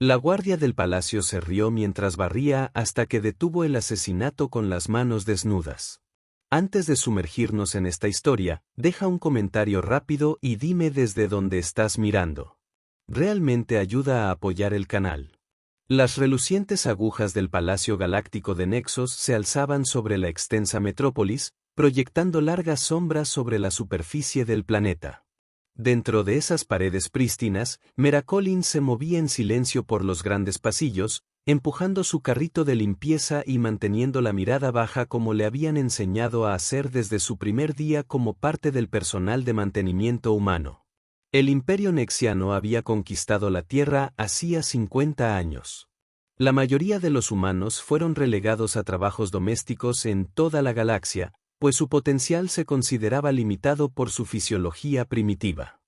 La guardia del palacio se rió mientras barría hasta que detuvo el asesinato con las manos desnudas. Antes de sumergirnos en esta historia, deja un comentario rápido y dime desde dónde estás mirando. Realmente ayuda a apoyar el canal. Las relucientes agujas del Palacio Galáctico de Nexos se alzaban sobre la extensa metrópolis, proyectando largas sombras sobre la superficie del planeta. Dentro de esas paredes prístinas, Meracolin se movía en silencio por los grandes pasillos, empujando su carrito de limpieza y manteniendo la mirada baja como le habían enseñado a hacer desde su primer día como parte del personal de mantenimiento humano. El Imperio Nexiano había conquistado la Tierra hacía 50 años. La mayoría de los humanos fueron relegados a trabajos domésticos en toda la galaxia, pues su potencial se consideraba limitado por su fisiología primitiva.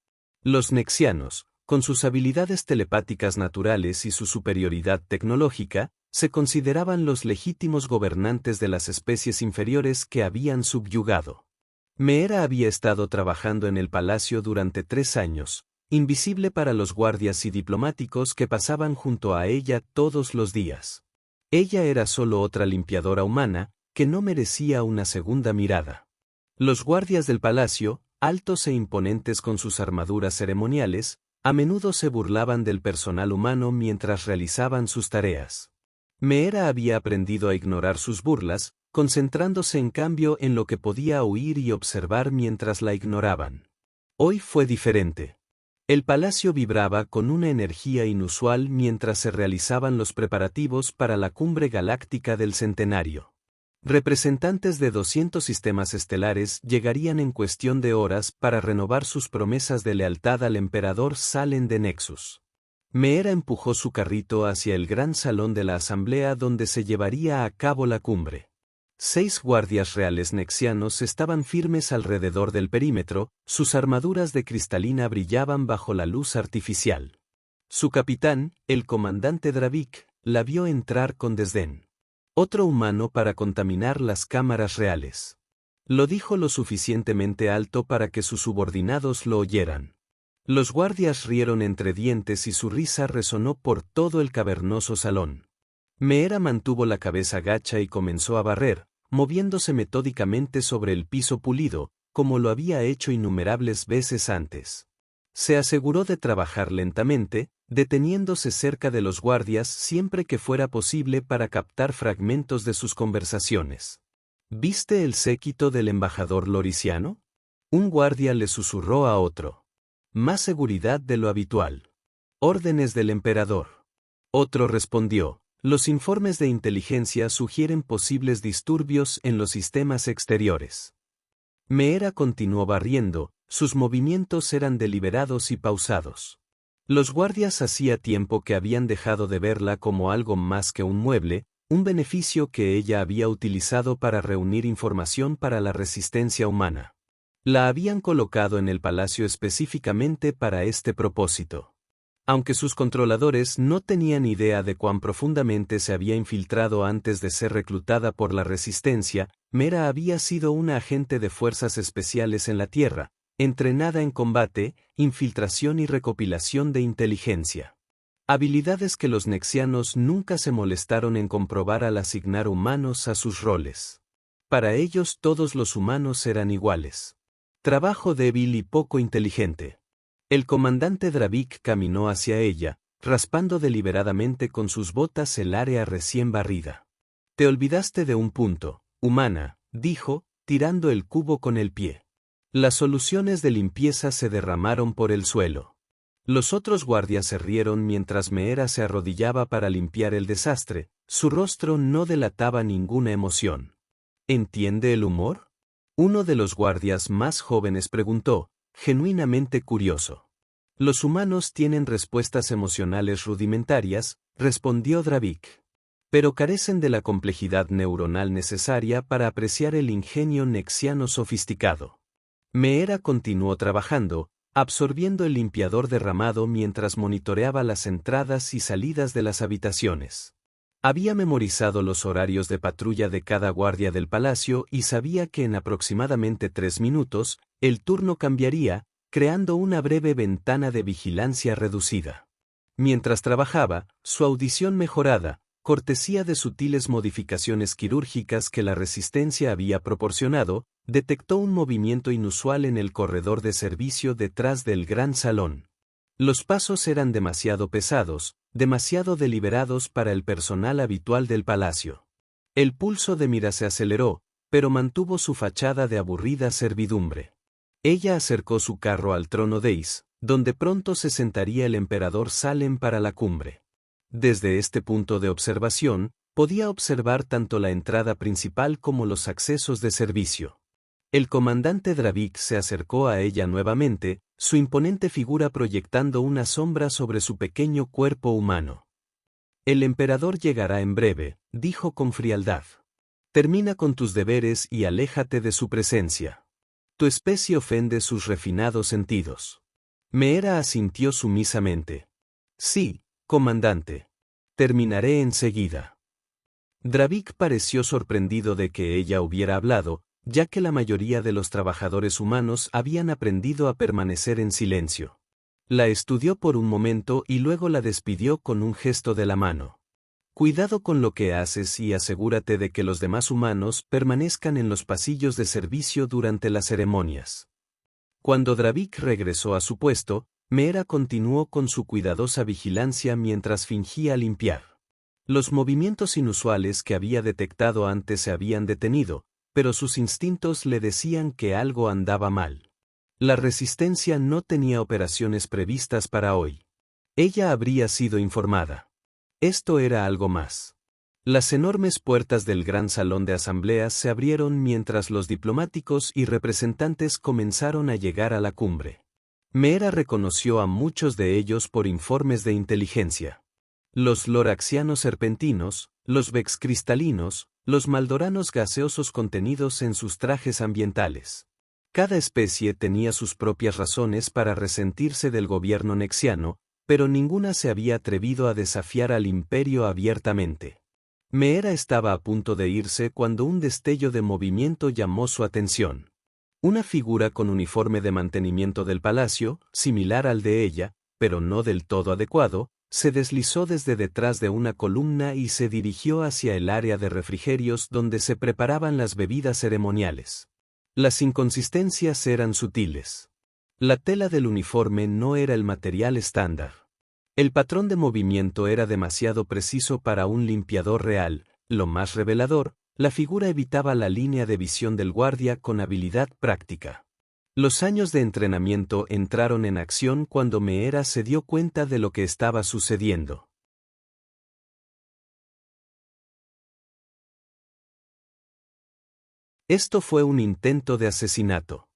Los nexianos, con sus habilidades telepáticas naturales y su superioridad tecnológica, se consideraban los legítimos gobernantes de las especies inferiores que habían subyugado. Meera había estado trabajando en el palacio durante 3 años, invisible para los guardias y diplomáticos que pasaban junto a ella todos los días. Ella era solo otra limpiadora humana, que no merecía una segunda mirada. Los guardias del palacio, altos e imponentes con sus armaduras ceremoniales, a menudo se burlaban del personal humano mientras realizaban sus tareas. Meera había aprendido a ignorar sus burlas, concentrándose en cambio en lo que podía oír y observar mientras la ignoraban. Hoy fue diferente. El palacio vibraba con una energía inusual mientras se realizaban los preparativos para la cumbre galáctica del centenario. Representantes de 200 sistemas estelares llegarían en cuestión de horas para renovar sus promesas de lealtad al emperador Salen de Nexus. Meera empujó su carrito hacia el gran salón de la asamblea donde se llevaría a cabo la cumbre. 6 guardias reales nexianos estaban firmes alrededor del perímetro, sus armaduras de cristalina brillaban bajo la luz artificial. Su capitán, el comandante Dravik, la vio entrar con desdén. Otro humano para contaminar las cámaras reales. Lo dijo lo suficientemente alto para que sus subordinados lo oyeran. Los guardias rieron entre dientes y su risa resonó por todo el cavernoso salón. Meera mantuvo la cabeza gacha y comenzó a barrer, moviéndose metódicamente sobre el piso pulido, como lo había hecho innumerables veces antes. Se aseguró de trabajar lentamente, deteniéndose cerca de los guardias siempre que fuera posible para captar fragmentos de sus conversaciones. ¿Viste el séquito del embajador loriciano? Un guardia le susurró a otro. Más seguridad de lo habitual. Órdenes del emperador. Otro respondió. Los informes de inteligencia sugieren posibles disturbios en los sistemas exteriores. Meera continuó barriendo, sus movimientos eran deliberados y pausados. Los guardias hacía tiempo que habían dejado de verla como algo más que un mueble, un beneficio que ella había utilizado para reunir información para la resistencia humana. La habían colocado en el palacio específicamente para este propósito. Aunque sus controladores no tenían idea de cuán profundamente se había infiltrado antes de ser reclutada por la Resistencia, Meera había sido una agente de fuerzas especiales en la Tierra, entrenada en combate, infiltración y recopilación de inteligencia. Habilidades que los nexianos nunca se molestaron en comprobar al asignar humanos a sus roles. Para ellos todos los humanos eran iguales. Trabajo débil y poco inteligente. El comandante Dravik caminó hacia ella, raspando deliberadamente con sus botas el área recién barrida. Te olvidaste de un punto, humana, dijo, tirando el cubo con el pie. Las soluciones de limpieza se derramaron por el suelo. Los otros guardias se rieron mientras Meera se arrodillaba para limpiar el desastre, su rostro no delataba ninguna emoción. ¿Entiende el humor? Uno de los guardias más jóvenes preguntó, genuinamente curioso. Los humanos tienen respuestas emocionales rudimentarias, respondió Dravik. Pero carecen de la complejidad neuronal necesaria para apreciar el ingenio nexiano sofisticado. Meera continuó trabajando, absorbiendo el limpiador derramado mientras monitoreaba las entradas y salidas de las habitaciones. Había memorizado los horarios de patrulla de cada guardia del palacio y sabía que en aproximadamente 3 minutos, el turno cambiaría, creando una breve ventana de vigilancia reducida. Mientras trabajaba, su audición mejorada, cortesía de sutiles modificaciones quirúrgicas que la resistencia había proporcionado, detectó un movimiento inusual en el corredor de servicio detrás del gran salón. Los pasos eran demasiado pesados, demasiado deliberados para el personal habitual del palacio. El pulso de Mira se aceleró, pero mantuvo su fachada de aburrida servidumbre. Ella acercó su carro al trono Deis, donde pronto se sentaría el emperador Salem para la cumbre. Desde este punto de observación, podía observar tanto la entrada principal como los accesos de servicio. El comandante Dravik se acercó a ella nuevamente, su imponente figura proyectando una sombra sobre su pequeño cuerpo humano. El emperador llegará en breve, dijo con frialdad. Termina con tus deberes y aléjate de su presencia. Tu especie ofende sus refinados sentidos. Meera asintió sumisamente. Sí, comandante. Terminaré enseguida. Dravik pareció sorprendido de que ella hubiera hablado, ya que la mayoría de los trabajadores humanos habían aprendido a permanecer en silencio. La estudió por un momento y luego la despidió con un gesto de la mano. Cuidado con lo que haces y asegúrate de que los demás humanos permanezcan en los pasillos de servicio durante las ceremonias. Cuando Dravik regresó a su puesto, Meera continuó con su cuidadosa vigilancia mientras fingía limpiar. Los movimientos inusuales que había detectado antes se habían detenido, pero sus instintos le decían que algo andaba mal. La resistencia no tenía operaciones previstas para hoy. Ella habría sido informada. Esto era algo más. Las enormes puertas del gran salón de asambleas se abrieron mientras los diplomáticos y representantes comenzaron a llegar a la cumbre. Meera reconoció a muchos de ellos por informes de inteligencia. Los loraxianos serpentinos, los vex cristalinos, los maldoranos gaseosos contenidos en sus trajes ambientales. Cada especie tenía sus propias razones para resentirse del gobierno nexiano, pero ninguna se había atrevido a desafiar al imperio abiertamente. Meera estaba a punto de irse cuando un destello de movimiento llamó su atención. Una figura con uniforme de mantenimiento del palacio, similar al de ella, pero no del todo adecuado, se deslizó desde detrás de una columna y se dirigió hacia el área de refrigerios donde se preparaban las bebidas ceremoniales. Las inconsistencias eran sutiles. La tela del uniforme no era el material estándar. El patrón de movimiento era demasiado preciso para un limpiador real. Lo más revelador, la figura evitaba la línea de visión del guardia con habilidad práctica. Los años de entrenamiento entraron en acción cuando Meera se dio cuenta de lo que estaba sucediendo. Esto fue un intento de asesinato.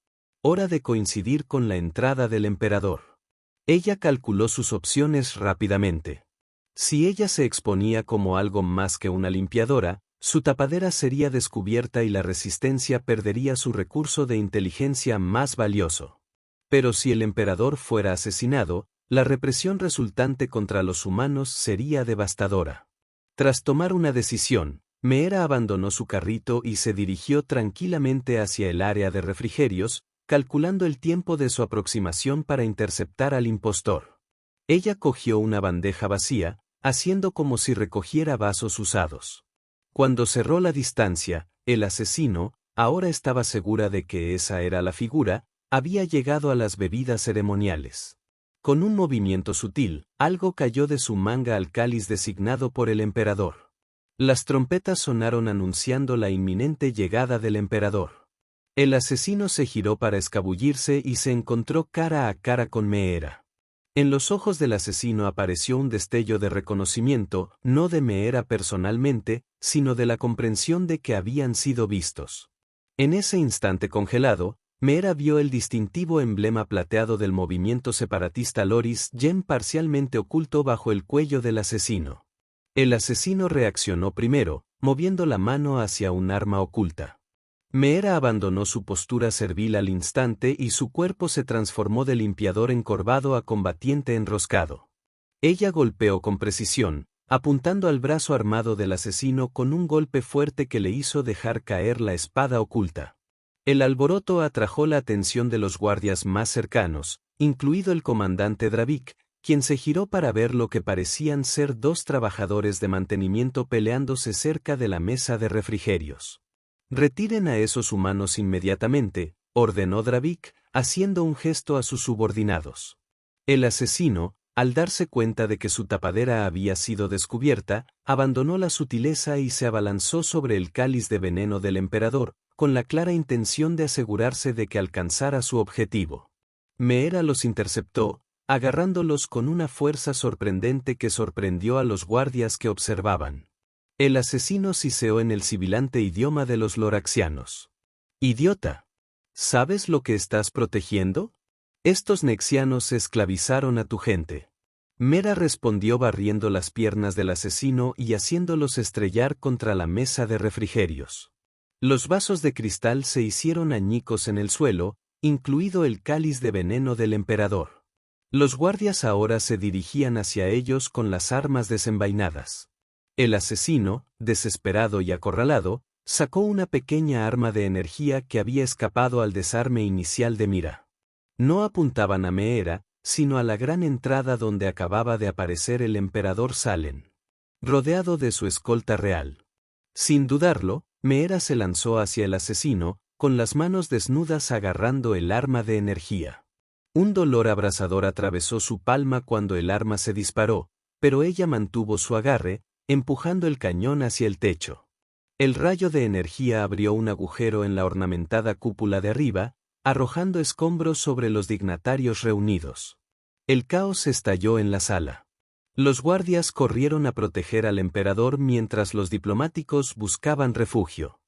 Hora de coincidir con la entrada del emperador. Ella calculó sus opciones rápidamente. Si ella se exponía como algo más que una limpiadora, su tapadera sería descubierta y la resistencia perdería su recurso de inteligencia más valioso. Pero si el emperador fuera asesinado, la represión resultante contra los humanos sería devastadora. Tras tomar una decisión, Meera abandonó su carrito y se dirigió tranquilamente hacia el área de refrigerios, calculando el tiempo de su aproximación para interceptar al impostor. Ella cogió una bandeja vacía, haciendo como si recogiera vasos usados. Cuando cerró la distancia, el asesino, ahora estaba segura de que esa era la figura, había llegado a las bebidas ceremoniales. Con un movimiento sutil, algo cayó de su manga al cáliz designado por el emperador. Las trompetas sonaron anunciando la inminente llegada del emperador. El asesino se giró para escabullirse y se encontró cara a cara con Meera. En los ojos del asesino apareció un destello de reconocimiento, no de Meera personalmente, sino de la comprensión de que habían sido vistos. En ese instante congelado, Meera vio el distintivo emblema plateado del movimiento separatista Loris Yen parcialmente oculto bajo el cuello del asesino. El asesino reaccionó primero, moviendo la mano hacia un arma oculta. Meera abandonó su postura servil al instante y su cuerpo se transformó de limpiador encorvado a combatiente enroscado. Ella golpeó con precisión, apuntando al brazo armado del asesino con un golpe fuerte que le hizo dejar caer la espada oculta. El alboroto atrajo la atención de los guardias más cercanos, incluido el comandante Dravik, quien se giró para ver lo que parecían ser dos trabajadores de mantenimiento peleándose cerca de la mesa de refrigerios. «Retiren a esos humanos inmediatamente», ordenó Dravik, haciendo un gesto a sus subordinados. El asesino, al darse cuenta de que su tapadera había sido descubierta, abandonó la sutileza y se abalanzó sobre el cáliz de veneno del emperador, con la clara intención de asegurarse de que alcanzara su objetivo. Meera los interceptó, agarrándolos con una fuerza sorprendente que sorprendió a los guardias que observaban. El asesino siseó en el sibilante idioma de los loraxianos. «Idiota. ¿Sabes lo que estás protegiendo? Estos nexianos esclavizaron a tu gente». Meera respondió barriendo las piernas del asesino y haciéndolos estrellar contra la mesa de refrigerios. Los vasos de cristal se hicieron añicos en el suelo, incluido el cáliz de veneno del emperador. Los guardias ahora se dirigían hacia ellos con las armas desenvainadas. El asesino, desesperado y acorralado, sacó una pequeña arma de energía que había escapado al desarme inicial de mira. No apuntaban a Meera, sino a la gran entrada donde acababa de aparecer el emperador Salen, rodeado de su escolta real. Sin dudarlo, Meera se lanzó hacia el asesino, con las manos desnudas agarrando el arma de energía. Un dolor abrasador atravesó su palma cuando el arma se disparó, pero ella mantuvo su agarre, empujando el cañón hacia el techo. El rayo de energía abrió un agujero en la ornamentada cúpula de arriba, arrojando escombros sobre los dignatarios reunidos. El caos estalló en la sala. Los guardias corrieron a proteger al emperador mientras los diplomáticos buscaban refugio.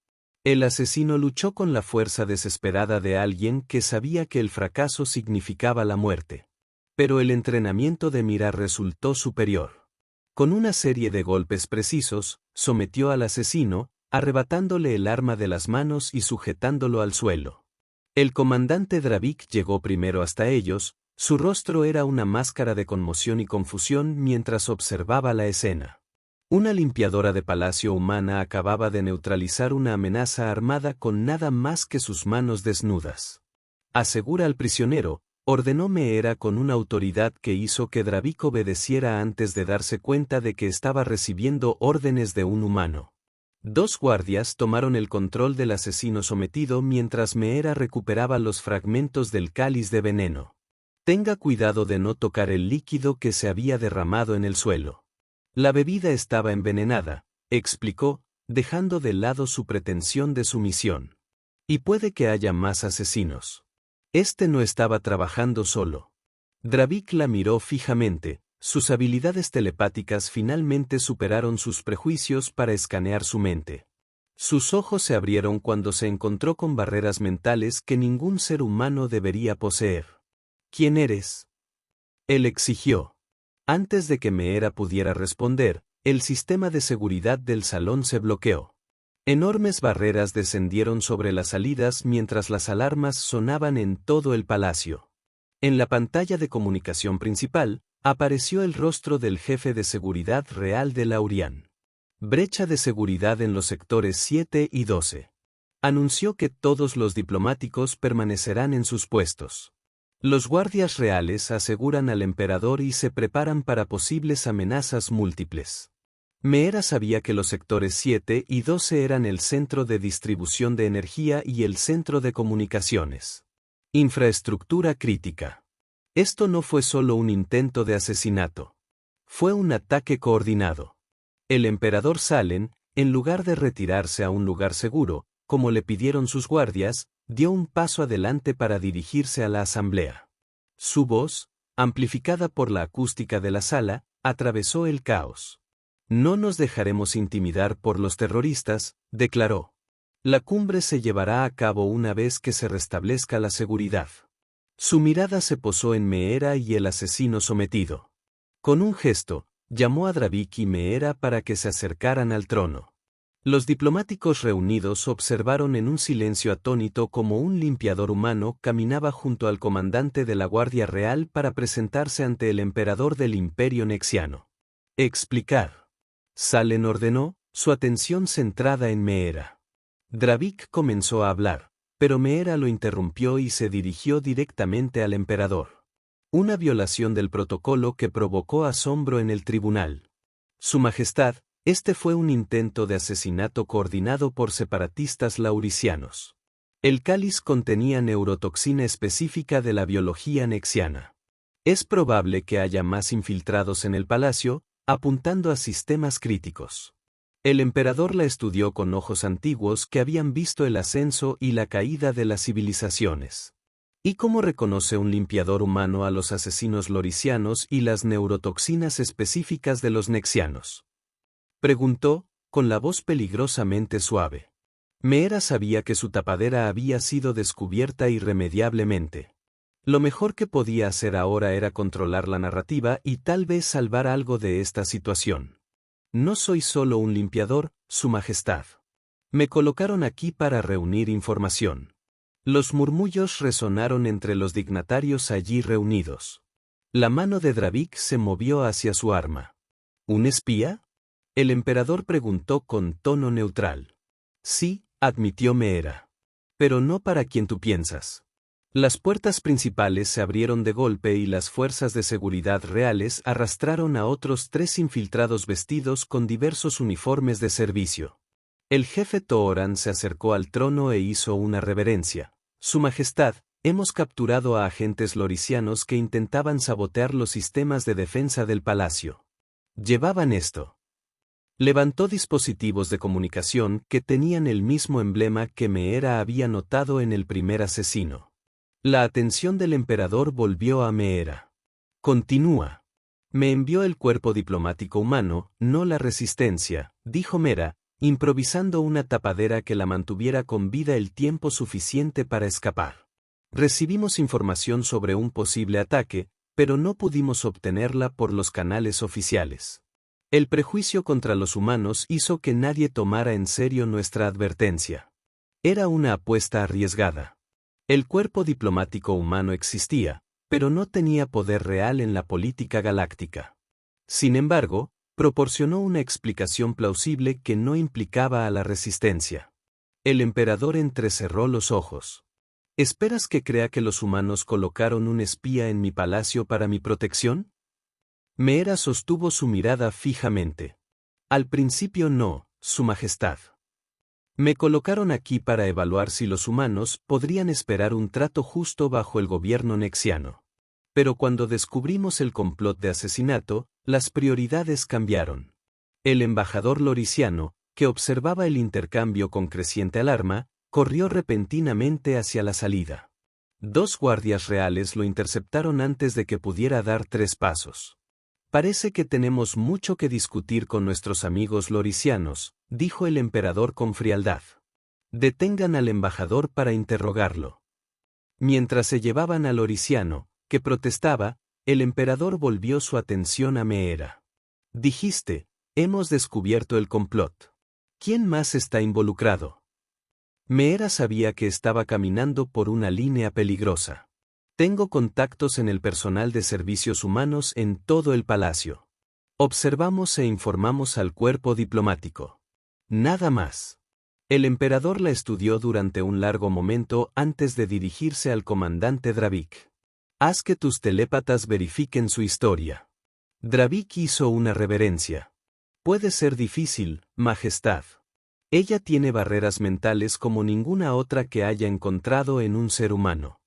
El asesino luchó con la fuerza desesperada de alguien que sabía que el fracaso significaba la muerte. Pero el entrenamiento de mira resultó superior. Con una serie de golpes precisos, sometió al asesino, arrebatándole el arma de las manos y sujetándolo al suelo. El comandante Dravik llegó primero hasta ellos, su rostro era una máscara de conmoción y confusión mientras observaba la escena. Una limpiadora de palacio humana acababa de neutralizar una amenaza armada con nada más que sus manos desnudas. «Asegura al prisionero», ordenó Meera con una autoridad que hizo que Dravik obedeciera antes de darse cuenta de que estaba recibiendo órdenes de un humano. Dos guardias tomaron el control del asesino sometido mientras Meera recuperaba los fragmentos del cáliz de veneno. «Tenga cuidado de no tocar el líquido que se había derramado en el suelo. La bebida estaba envenenada», explicó, dejando de lado su pretensión de sumisión. «Y puede que haya más asesinos. Este no estaba trabajando solo». Dravik la miró fijamente. Sus habilidades telepáticas finalmente superaron sus prejuicios para escanear su mente. Sus ojos se abrieron cuando se encontró con barreras mentales que ningún ser humano debería poseer. «¿Quién eres?», él exigió. Antes de que Meera pudiera responder, el sistema de seguridad del salón se bloqueó. Enormes barreras descendieron sobre las salidas mientras las alarmas sonaban en todo el palacio. En la pantalla de comunicación principal, apareció el rostro del jefe de seguridad real de Laurian. «Brecha de seguridad en los sectores 7 y 12. Anunció que todos los diplomáticos permanecerán en sus puestos. Los guardias reales aseguran al emperador y se preparan para posibles amenazas múltiples». Meera sabía que los sectores 7 y 12 eran el centro de distribución de energía y el centro de comunicaciones. Infraestructura crítica. Esto no fue solo un intento de asesinato. Fue un ataque coordinado. El emperador Salen, en lugar de retirarse a un lugar seguro, como le pidieron sus guardias, dio un paso adelante para dirigirse a la asamblea. Su voz, amplificada por la acústica de la sala, atravesó el caos. «No nos dejaremos intimidar por los terroristas», declaró. «La cumbre se llevará a cabo una vez que se restablezca la seguridad». Su mirada se posó en Meera y el asesino sometido. Con un gesto, llamó a Dravik y Meera para que se acercaran al trono. Los diplomáticos reunidos observaron en un silencio atónito como un limpiador humano caminaba junto al comandante de la Guardia Real para presentarse ante el emperador del Imperio Nexiano. «Explicar». Salen ordenó, su atención centrada en Meera. Dravik comenzó a hablar, pero Meera lo interrumpió y se dirigió directamente al emperador. Una violación del protocolo que provocó asombro en el tribunal. Su Majestad, este fue un intento de asesinato coordinado por separatistas laurisianos. El cáliz contenía neurotoxina específica de la biología nexiana. Es probable que haya más infiltrados en el palacio, apuntando a sistemas críticos. El emperador la estudió con ojos antiguos que habían visto el ascenso y la caída de las civilizaciones. ¿Y cómo reconoce un limpiador humano a los asesinos lorisianos y las neurotoxinas específicas de los nexianos? Preguntó, con la voz peligrosamente suave. Meera sabía que su tapadera había sido descubierta irremediablemente. Lo mejor que podía hacer ahora era controlar la narrativa y tal vez salvar algo de esta situación. No soy solo un limpiador, Su Majestad. Me colocaron aquí para reunir información. Los murmullos resonaron entre los dignatarios allí reunidos. La mano de Dravik se movió hacia su arma. ¿Un espía? El emperador preguntó con tono neutral. Sí, admitió Meera. Pero no para quien tú piensas. Las puertas principales se abrieron de golpe y las fuerzas de seguridad reales arrastraron a otros 3 infiltrados vestidos con diversos uniformes de servicio. El jefe Tooran se acercó al trono e hizo una reverencia. Su Majestad, hemos capturado a agentes lorisianos que intentaban sabotear los sistemas de defensa del palacio. Llevaban esto. Levantó dispositivos de comunicación que tenían el mismo emblema que Meera había notado en el primer asesino. La atención del emperador volvió a Meera. Continúa. Me envió el cuerpo diplomático humano, no la resistencia, dijo Meera, improvisando una tapadera que la mantuviera con vida el tiempo suficiente para escapar. Recibimos información sobre un posible ataque, pero no pudimos obtenerla por los canales oficiales. El prejuicio contra los humanos hizo que nadie tomara en serio nuestra advertencia. Era una apuesta arriesgada. El cuerpo diplomático humano existía, pero no tenía poder real en la política galáctica. Sin embargo, proporcionó una explicación plausible que no implicaba a la resistencia. El emperador entrecerró los ojos. ¿Esperas que crea que los humanos colocaron un espía en mi palacio para mi protección? Meera sostuvo su mirada fijamente. Al principio no, Su Majestad. Me colocaron aquí para evaluar si los humanos podrían esperar un trato justo bajo el gobierno nexiano. Pero cuando descubrimos el complot de asesinato, las prioridades cambiaron. El embajador lorisiano, que observaba el intercambio con creciente alarma, corrió repentinamente hacia la salida. 2 guardias reales lo interceptaron antes de que pudiera dar 3 pasos. Parece que tenemos mucho que discutir con nuestros amigos lorisianos, dijo el emperador con frialdad. Detengan al embajador para interrogarlo. Mientras se llevaban al lorisiano, que protestaba, el emperador volvió su atención a Meera. Dijiste, hemos descubierto el complot. ¿Quién más está involucrado? Meera sabía que estaba caminando por una línea peligrosa. Tengo contactos en el personal de servicios humanos en todo el palacio. Observamos e informamos al cuerpo diplomático. Nada más. El emperador la estudió durante un largo momento antes de dirigirse al comandante Dravik. Haz que tus telépatas verifiquen su historia. Dravik hizo una reverencia. Puede ser difícil, Majestad. Ella tiene barreras mentales como ninguna otra que haya encontrado en un ser humano.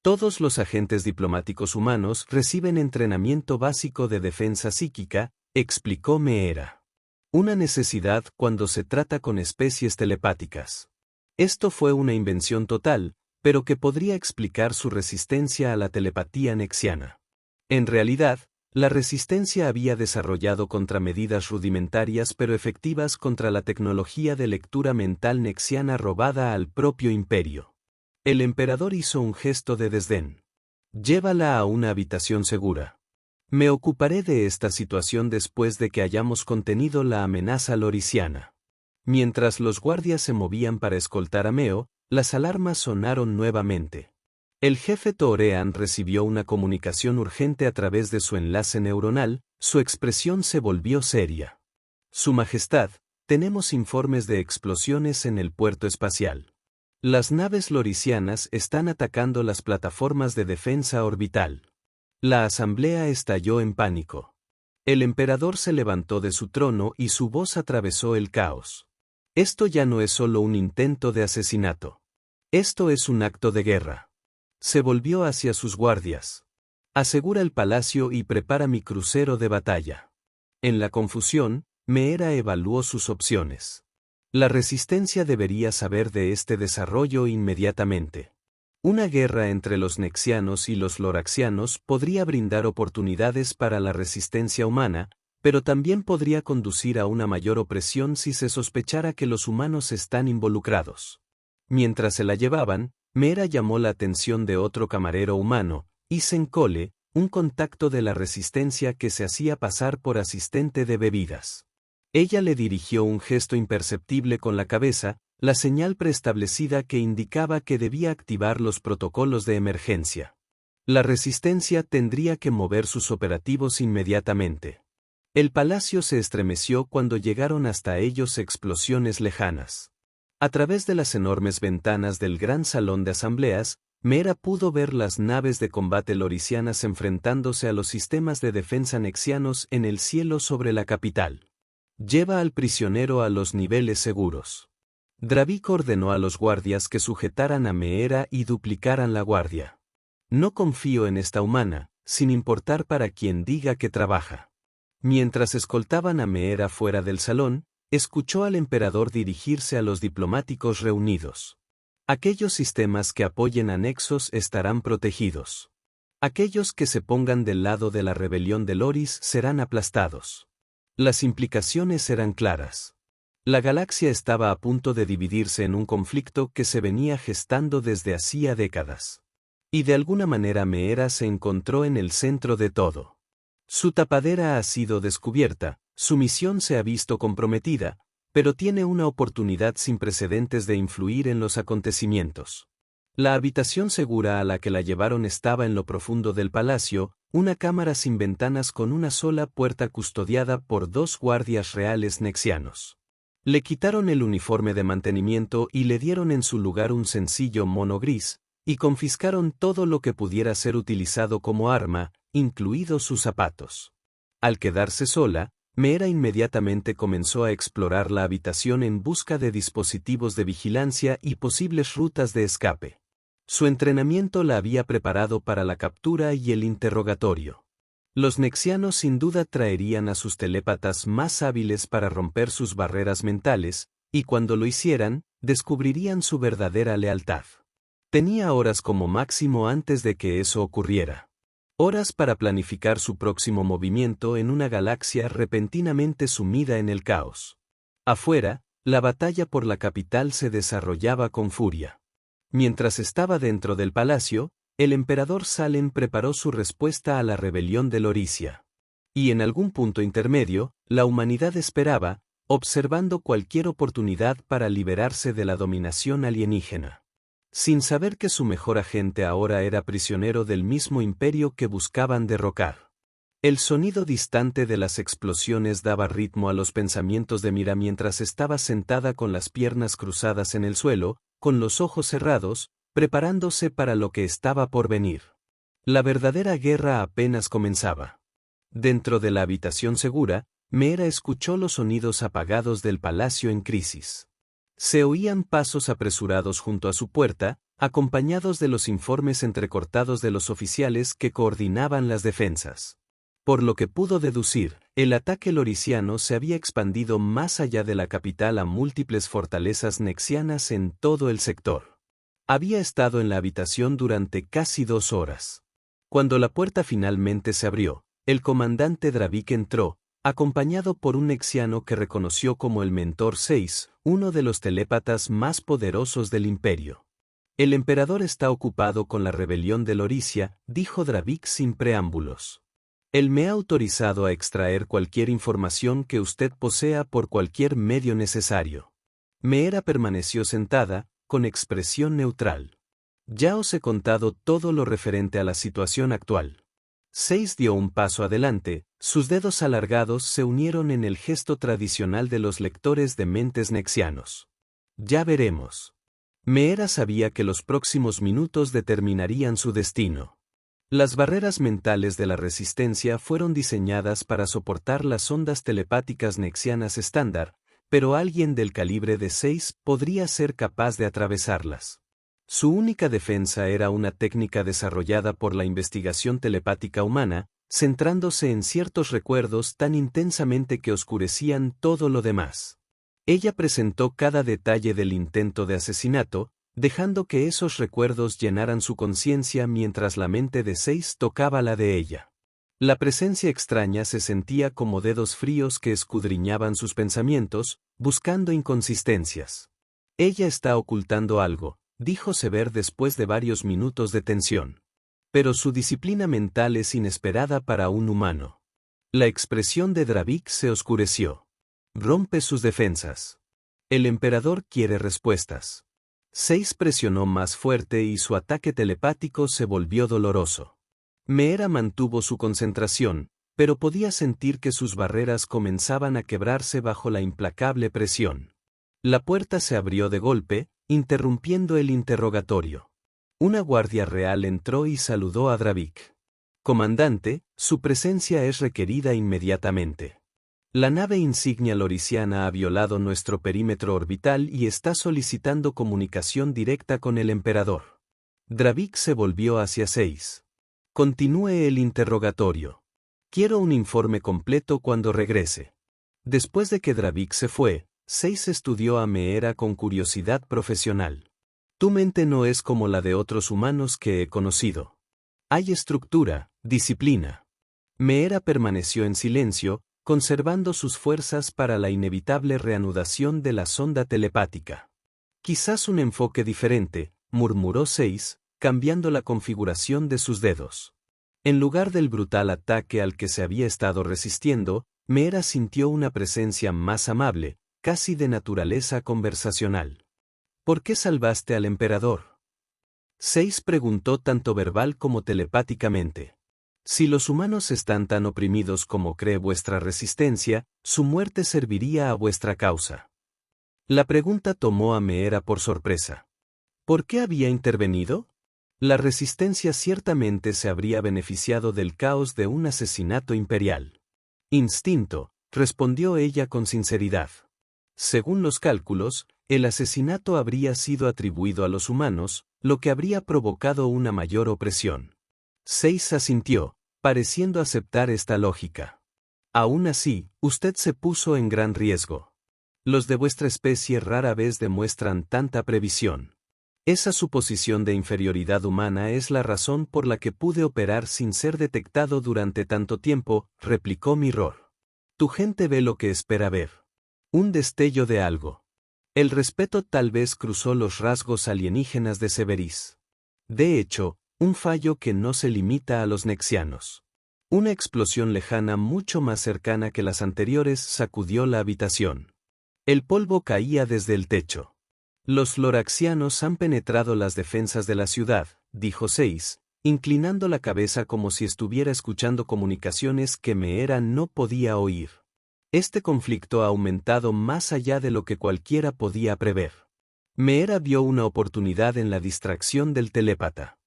Todos los agentes diplomáticos humanos reciben entrenamiento básico de defensa psíquica, explicó Meera. Una necesidad cuando se trata con especies telepáticas. Esto fue una invención total, pero que podría explicar su resistencia a la telepatía nexiana. En realidad, la resistencia había desarrollado contramedidas rudimentarias pero efectivas contra la tecnología de lectura mental nexiana robada al propio imperio. El emperador hizo un gesto de desdén. Llévala a una habitación segura. Me ocuparé de esta situación después de que hayamos contenido la amenaza lorisiana. Mientras los guardias se movían para escoltar a Meo, las alarmas sonaron nuevamente. El jefe Toorean recibió una comunicación urgente a través de su enlace neuronal, su expresión se volvió seria. Su Majestad, tenemos informes de explosiones en el puerto espacial. Las naves lorisianas están atacando las plataformas de defensa orbital. La asamblea estalló en pánico. El emperador se levantó de su trono y su voz atravesó el caos. Esto ya no es solo un intento de asesinato. Esto es un acto de guerra. Se volvió hacia sus guardias. Asegura el palacio y prepara mi crucero de batalla. En la confusión, Meera evaluó sus opciones. La resistencia debería saber de este desarrollo inmediatamente. Una guerra entre los nexianos y los loraxianos podría brindar oportunidades para la resistencia humana, pero también podría conducir a una mayor opresión si se sospechara que los humanos están involucrados. Mientras se la llevaban, Meera llamó la atención de otro camarero humano, Isen Cole, un contacto de la resistencia que se hacía pasar por asistente de bebidas. Ella le dirigió un gesto imperceptible con la cabeza, la señal preestablecida que indicaba que debía activar los protocolos de emergencia. La resistencia tendría que mover sus operativos inmediatamente. El palacio se estremeció cuando llegaron hasta ellos explosiones lejanas. A través de las enormes ventanas del gran salón de asambleas, Meera pudo ver las naves de combate lorisianas enfrentándose a los sistemas de defensa nexianos en el cielo sobre la capital. Lleva al prisionero a los niveles seguros. Dravik ordenó a los guardias que sujetaran a Meera y duplicaran la guardia. No confío en esta humana, sin importar para quien diga que trabaja. Mientras escoltaban a Meera fuera del salón, escuchó al emperador dirigirse a los diplomáticos reunidos. Aquellos sistemas que apoyen a Nexos estarán protegidos. Aquellos que se pongan del lado de la rebelión de Loris serán aplastados. Las implicaciones eran claras. La galaxia estaba a punto de dividirse en un conflicto que se venía gestando desde hacía décadas. Y de alguna manera Meera se encontró en el centro de todo. Su tapadera ha sido descubierta, su misión se ha visto comprometida, pero tiene una oportunidad sin precedentes de influir en los acontecimientos. La habitación segura a la que la llevaron estaba en lo profundo del palacio, una cámara sin ventanas con una sola puerta custodiada por 2 guardias reales nexianos. Le quitaron el uniforme de mantenimiento y le dieron en su lugar un sencillo mono gris, y confiscaron todo lo que pudiera ser utilizado como arma, incluidos sus zapatos. Al quedarse sola, Meera inmediatamente comenzó a explorar la habitación en busca de dispositivos de vigilancia y posibles rutas de escape. Su entrenamiento la había preparado para la captura y el interrogatorio. Los nexianos sin duda traerían a sus telépatas más hábiles para romper sus barreras mentales, y cuando lo hicieran, descubrirían su verdadera lealtad. Tenía horas como máximo antes de que eso ocurriera. Horas para planificar su próximo movimiento en una galaxia repentinamente sumida en el caos. Afuera, la batalla por la capital se desarrollaba con furia. Mientras estaba dentro del palacio, el emperador Salem preparó su respuesta a la rebelión de Lorisia. Y en algún punto intermedio, la humanidad esperaba, observando cualquier oportunidad para liberarse de la dominación alienígena. Sin saber que su mejor agente ahora era prisionero del mismo imperio que buscaban derrocar. El sonido distante de las explosiones daba ritmo a los pensamientos de Mira mientras estaba sentada con las piernas cruzadas en el suelo, con los ojos cerrados, preparándose para lo que estaba por venir. La verdadera guerra apenas comenzaba. Dentro de la habitación segura, Meera escuchó los sonidos apagados del palacio en crisis. Se oían pasos apresurados junto a su puerta, acompañados de los informes entrecortados de los oficiales que coordinaban las defensas. Por lo que pudo deducir, el ataque lorisiano se había expandido más allá de la capital a múltiples fortalezas nexianas en todo el sector. Había estado en la habitación durante casi 2 horas. Cuando la puerta finalmente se abrió, el comandante Dravik entró, acompañado por un nexiano que reconoció como el Mentor 6, uno de los telépatas más poderosos del imperio. El emperador está ocupado con la rebelión de Lorisia, dijo Dravik sin preámbulos. Él me ha autorizado a extraer cualquier información que usted posea por cualquier medio necesario. Meera permaneció sentada, con expresión neutral. Ya os he contado todo lo referente a la situación actual. 6 dio un paso adelante, sus dedos alargados se unieron en el gesto tradicional de los lectores de mentes nexianos. Ya veremos. Meera sabía que los próximos minutos determinarían su destino. Las barreras mentales de la resistencia fueron diseñadas para soportar las ondas telepáticas nexianas estándar, pero alguien del calibre de 6 podría ser capaz de atravesarlas. Su única defensa era una técnica desarrollada por la investigación telepática humana, centrándose en ciertos recuerdos tan intensamente que oscurecían todo lo demás. Ella presentó cada detalle del intento de asesinato, dejando que esos recuerdos llenaran su conciencia mientras la mente de 6 tocaba la de ella. La presencia extraña se sentía como dedos fríos que escudriñaban sus pensamientos, buscando inconsistencias. Ella está ocultando algo, dijo Sever después de varios minutos de tensión. Pero su disciplina mental es inesperada para un humano. La expresión de Dravik se oscureció. Rompe sus defensas. El emperador quiere respuestas. 6 presionó más fuerte y su ataque telepático se volvió doloroso. Meera mantuvo su concentración, pero podía sentir que sus barreras comenzaban a quebrarse bajo la implacable presión. La puerta se abrió de golpe, interrumpiendo el interrogatorio. Una guardia real entró y saludó a Dravik. Comandante, su presencia es requerida inmediatamente. La nave insignia lorisiana ha violado nuestro perímetro orbital y está solicitando comunicación directa con el emperador. Dravik se volvió hacia 6. Continúe el interrogatorio. Quiero un informe completo cuando regrese. Después de que Dravik se fue, 6 estudió a Meera con curiosidad profesional. Tu mente no es como la de otros humanos que he conocido. Hay estructura, disciplina. Meera permaneció en silencio, conservando sus fuerzas para la inevitable reanudación de la sonda telepática. Quizás un enfoque diferente, murmuró 6, cambiando la configuración de sus dedos. En lugar del brutal ataque al que se había estado resistiendo, Meera sintió una presencia más amable, casi de naturaleza conversacional. ¿Por qué salvaste al emperador? 6 preguntó tanto verbal como telepáticamente. Si los humanos están tan oprimidos como cree vuestra resistencia, su muerte serviría a vuestra causa. La pregunta tomó a Meera por sorpresa. ¿Por qué había intervenido? La resistencia ciertamente se habría beneficiado del caos de un asesinato imperial. Instinto, respondió ella con sinceridad. Según los cálculos, el asesinato habría sido atribuido a los humanos, lo que habría provocado una mayor opresión. 6 asintió, pareciendo aceptar esta lógica. Aún así, usted se puso en gran riesgo. Los de vuestra especie rara vez demuestran tanta previsión. Esa suposición de inferioridad humana es la razón por la que pude operar sin ser detectado durante tanto tiempo, replicó Mirror. Tu gente ve lo que espera ver. Un destello de algo. El respeto tal vez cruzó los rasgos alienígenas de Severis. De hecho, un fallo que no se limita a los nexianos. Una explosión lejana mucho más cercana que las anteriores sacudió la habitación. El polvo caía desde el techo. Los loraxianos han penetrado las defensas de la ciudad, dijo 6, inclinando la cabeza como si estuviera escuchando comunicaciones que Meera no podía oír. Este conflicto ha aumentado más allá de lo que cualquiera podía prever. Meera vio una oportunidad en la distracción del telépata.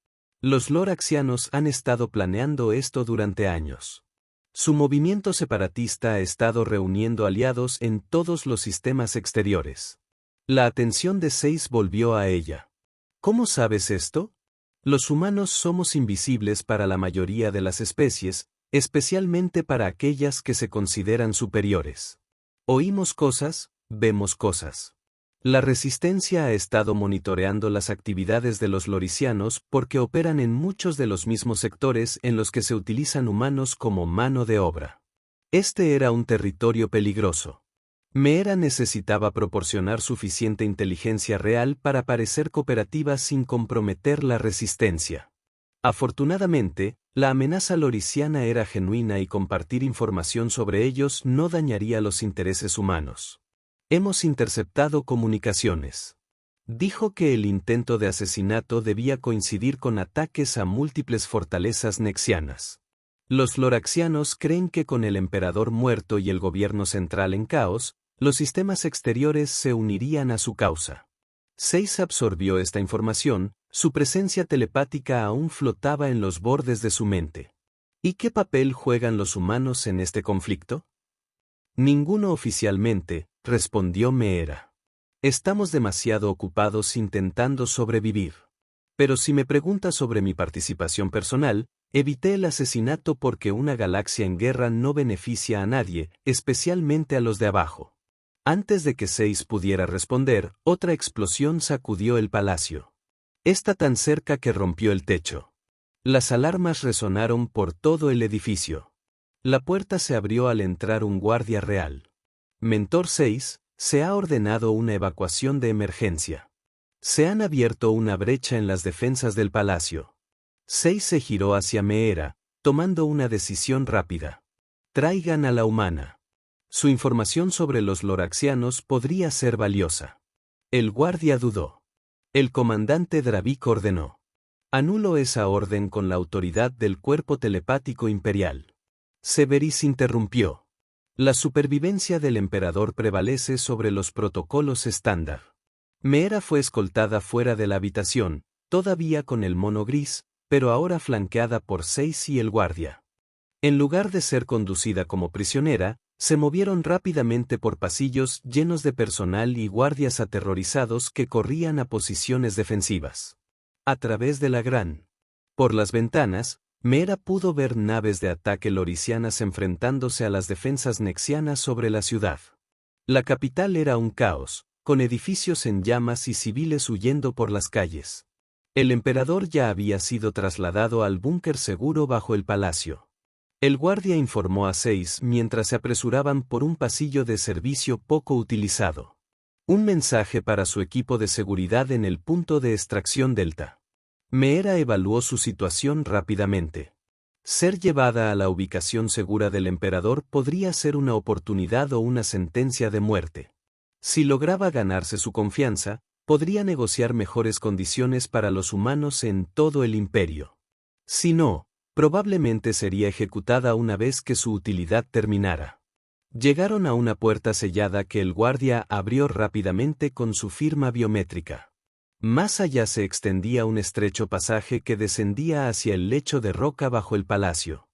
Los loraxianos han estado planeando esto durante años. Su movimiento separatista ha estado reuniendo aliados en todos los sistemas exteriores. La atención de 6 volvió a ella. ¿Cómo sabes esto? Los humanos somos invisibles para la mayoría de las especies, especialmente para aquellas que se consideran superiores. Oímos cosas, vemos cosas. La resistencia ha estado monitoreando las actividades de los lorisianos porque operan en muchos de los mismos sectores en los que se utilizan humanos como mano de obra. Este era un territorio peligroso. Meera necesitaba proporcionar suficiente inteligencia real para parecer cooperativa sin comprometer la resistencia. Afortunadamente, la amenaza lorisiana era genuina y compartir información sobre ellos no dañaría los intereses humanos. Hemos interceptado comunicaciones. Dijo que el intento de asesinato debía coincidir con ataques a múltiples fortalezas nexianas. Los loraxianos creen que con el emperador muerto y el gobierno central en caos, los sistemas exteriores se unirían a su causa. 6 absorbió esta información, Su presencia telepática aún flotaba en los bordes de su mente. ¿Y qué papel juegan los humanos en este conflicto? Ninguno oficialmente, respondió Meera. Estamos demasiado ocupados intentando sobrevivir. Pero si me preguntas sobre mi participación personal, evité el asesinato porque una galaxia en guerra no beneficia a nadie, especialmente a los de abajo. Antes de que Seis pudiera responder, otra explosión sacudió el palacio. Está tan cerca que rompió el techo. Las alarmas resonaron por todo el edificio. La puerta se abrió al entrar un guardia real. Mentor 6, se ha ordenado una evacuación de emergencia. Se han abierto una brecha en las defensas del palacio. 6 se giró hacia Meera, tomando una decisión rápida. Traigan a la humana. Su información sobre los loraxianos podría ser valiosa. El guardia dudó. El comandante Dravik ordenó. Anulo esa orden con la autoridad del cuerpo telepático imperial. Severis interrumpió. La supervivencia del emperador prevalece sobre los protocolos estándar. Meera fue escoltada fuera de la habitación, todavía con el mono gris, pero ahora flanqueada por Seis y el guardia. En lugar de ser conducida como prisionera, se movieron rápidamente por pasillos llenos de personal y guardias aterrorizados que corrían a posiciones defensivas. A través de la por las ventanas, Meera pudo ver naves de ataque loricianas enfrentándose a las defensas nexianas sobre la ciudad. La capital era un caos, con edificios en llamas y civiles huyendo por las calles. El emperador ya había sido trasladado al búnker seguro bajo el palacio. El guardia informó a Seis mientras se apresuraban por un pasillo de servicio poco utilizado. Un mensaje para su equipo de seguridad en el punto de extracción Delta. Meera evaluó su situación rápidamente. Ser llevada a la ubicación segura del emperador podría ser una oportunidad o una sentencia de muerte. Si lograba ganarse su confianza, podría negociar mejores condiciones para los humanos en todo el imperio. Si no, probablemente sería ejecutada una vez que su utilidad terminara. Llegaron a una puerta sellada que el guardia abrió rápidamente con su firma biométrica. Más allá se extendía un estrecho pasaje que descendía hacia el lecho de roca bajo el palacio.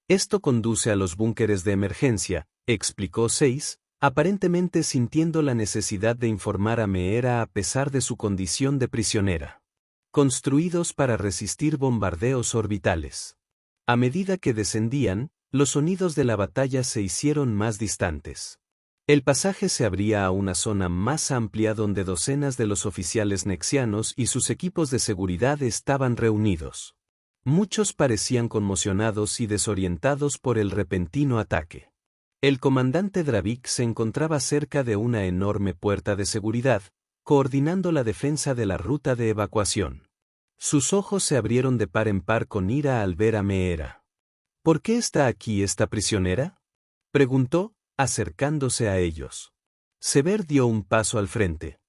Esto conduce a los búnkeres de emergencia, explicó Seis, aparentemente sintiendo la necesidad de informar a Meera a pesar de su condición de prisionera. Construidos para resistir bombardeos orbitales. A medida que descendían, los sonidos de la batalla se hicieron más distantes. El pasaje se abría a una zona más amplia donde docenas de los oficiales nexianos y sus equipos de seguridad estaban reunidos. Muchos parecían conmocionados y desorientados por el repentino ataque. El comandante Dravik se encontraba cerca de una enorme puerta de seguridad, coordinando la defensa de la ruta de evacuación. Sus ojos se abrieron de par en par con ira al ver a Meera. ¿Por qué está aquí esta prisionera?, preguntó, acercándose a ellos. Sever dio un paso al frente.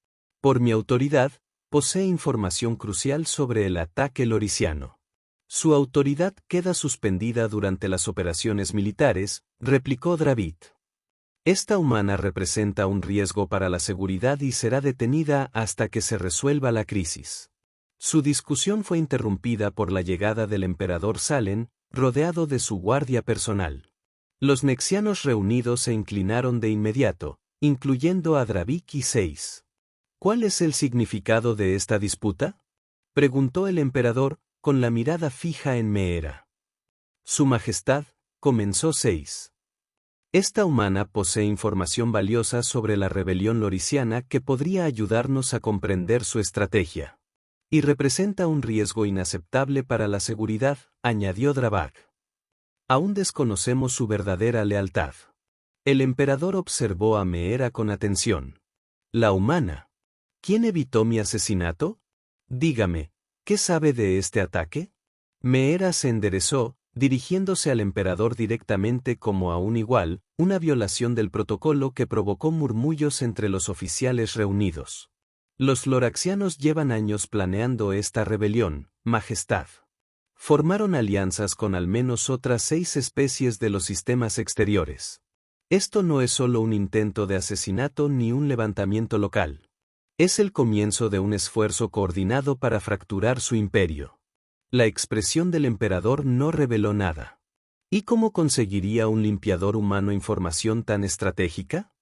Por mi autoridad, posee información crucial sobre el ataque loriciano. Su autoridad queda suspendida durante las operaciones militares, replicó Dravik. Esta humana representa un riesgo para la seguridad y será detenida hasta que se resuelva la crisis. Su discusión fue interrumpida por la llegada del emperador Salen, rodeado de su guardia personal. Los nexianos reunidos se inclinaron de inmediato, incluyendo a Dravik y Seis. ¿Cuál es el significado de esta disputa?, preguntó el emperador, con la mirada fija en Meera. Su Majestad, comenzó Seis. Esta humana posee información valiosa sobre la rebelión loriciana que podría ayudarnos a comprender su estrategia. Y representa un riesgo inaceptable para la seguridad, añadió Dravik. Aún desconocemos su verdadera lealtad. El emperador observó a Meera con atención. La humana. ¿Quién evitó mi asesinato? Dígame, ¿qué sabe de este ataque? Meera se enderezó, dirigiéndose al emperador directamente como a un igual, una violación del protocolo que provocó murmullos entre los oficiales reunidos. Los loraxianos llevan años planeando esta rebelión, Majestad. Formaron alianzas con al menos otras 6 especies de los sistemas exteriores. Esto no es solo un intento de asesinato ni un levantamiento local. Es el comienzo de un esfuerzo coordinado para fracturar su imperio. La expresión del emperador no reveló nada. ¿Y cómo conseguiría un limpiador humano información tan estratégica?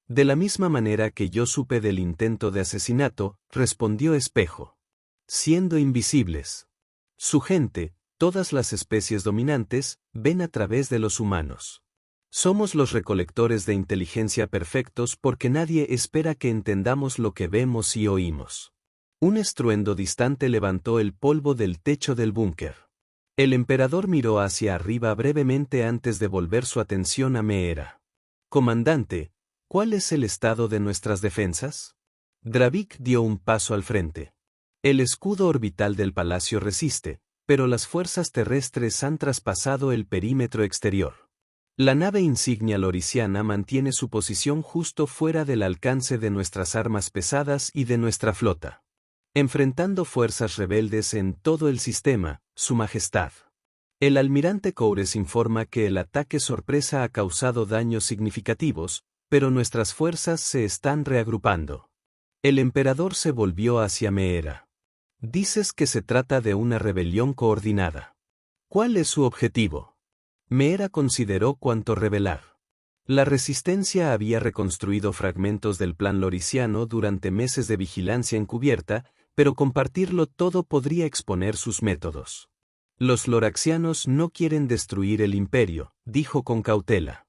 De la misma manera que yo supe del intento de asesinato, respondió Espejo. Siendo invisibles. Su gente, todas las especies dominantes, ven a través de los humanos. Somos los recolectores de inteligencia perfectos porque nadie espera que entendamos lo que vemos y oímos. Un estruendo distante levantó el polvo del techo del búnker. El emperador miró hacia arriba brevemente antes de volver su atención a Meera. Comandante, ¿cuál es el estado de nuestras defensas? Dravik dio un paso al frente. El escudo orbital del palacio resiste, pero las fuerzas terrestres han traspasado el perímetro exterior. La nave insignia lorisiana mantiene su posición justo fuera del alcance de nuestras armas pesadas y de nuestra flota. Enfrentando fuerzas rebeldes en todo el sistema, Su Majestad. El almirante Coures informa que el ataque sorpresa ha causado daños significativos, pero nuestras fuerzas se están reagrupando. El emperador se volvió hacia Meera. Dices que se trata de una rebelión coordinada. ¿Cuál es su objetivo? Meera consideró cuánto revelar. La resistencia había reconstruido fragmentos del plan lorisiano durante meses de vigilancia encubierta, pero compartirlo todo podría exponer sus métodos. Los loraxianos no quieren destruir el imperio, dijo con cautela.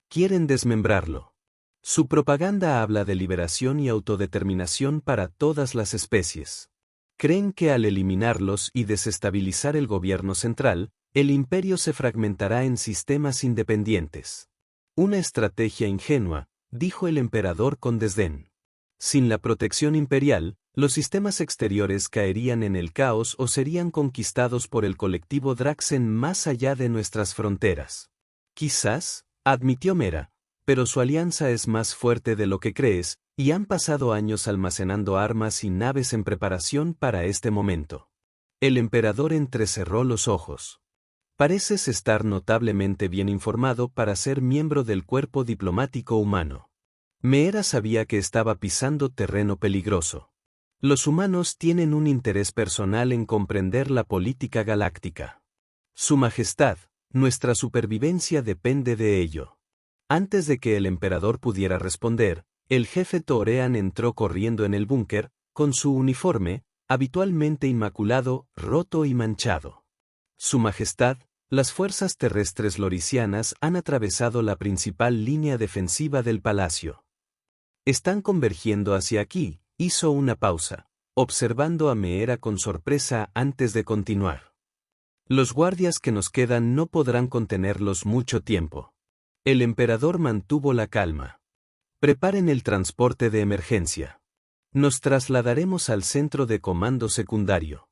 Quieren desmembrarlo. Su propaganda habla de liberación y autodeterminación para todas las especies. Creen que al eliminarlos y desestabilizar el gobierno central, el imperio se fragmentará en sistemas independientes. Una estrategia ingenua, dijo el emperador con desdén. Sin la protección imperial, los sistemas exteriores caerían en el caos o serían conquistados por el colectivo Draxen más allá de nuestras fronteras. Quizás, admitió Meera, pero su alianza es más fuerte de lo que crees, y han pasado años almacenando armas y naves en preparación para este momento. El emperador entrecerró los ojos. Pareces estar notablemente bien informado para ser miembro del cuerpo diplomático humano. Meera sabía que estaba pisando terreno peligroso. Los humanos tienen un interés personal en comprender la política galáctica. Su Majestad, nuestra supervivencia depende de ello. Antes de que el emperador pudiera responder, el jefe Torean entró corriendo en el búnker, con su uniforme, habitualmente inmaculado, roto y manchado. Su Majestad, las fuerzas terrestres lorisianas han atravesado la principal línea defensiva del palacio. Están convergiendo hacia aquí, hizo una pausa, observando a Meera con sorpresa antes de continuar. Los guardias que nos quedan no podrán contenerlos mucho tiempo. El emperador mantuvo la calma. Preparen el transporte de emergencia. Nos trasladaremos al centro de comando secundario.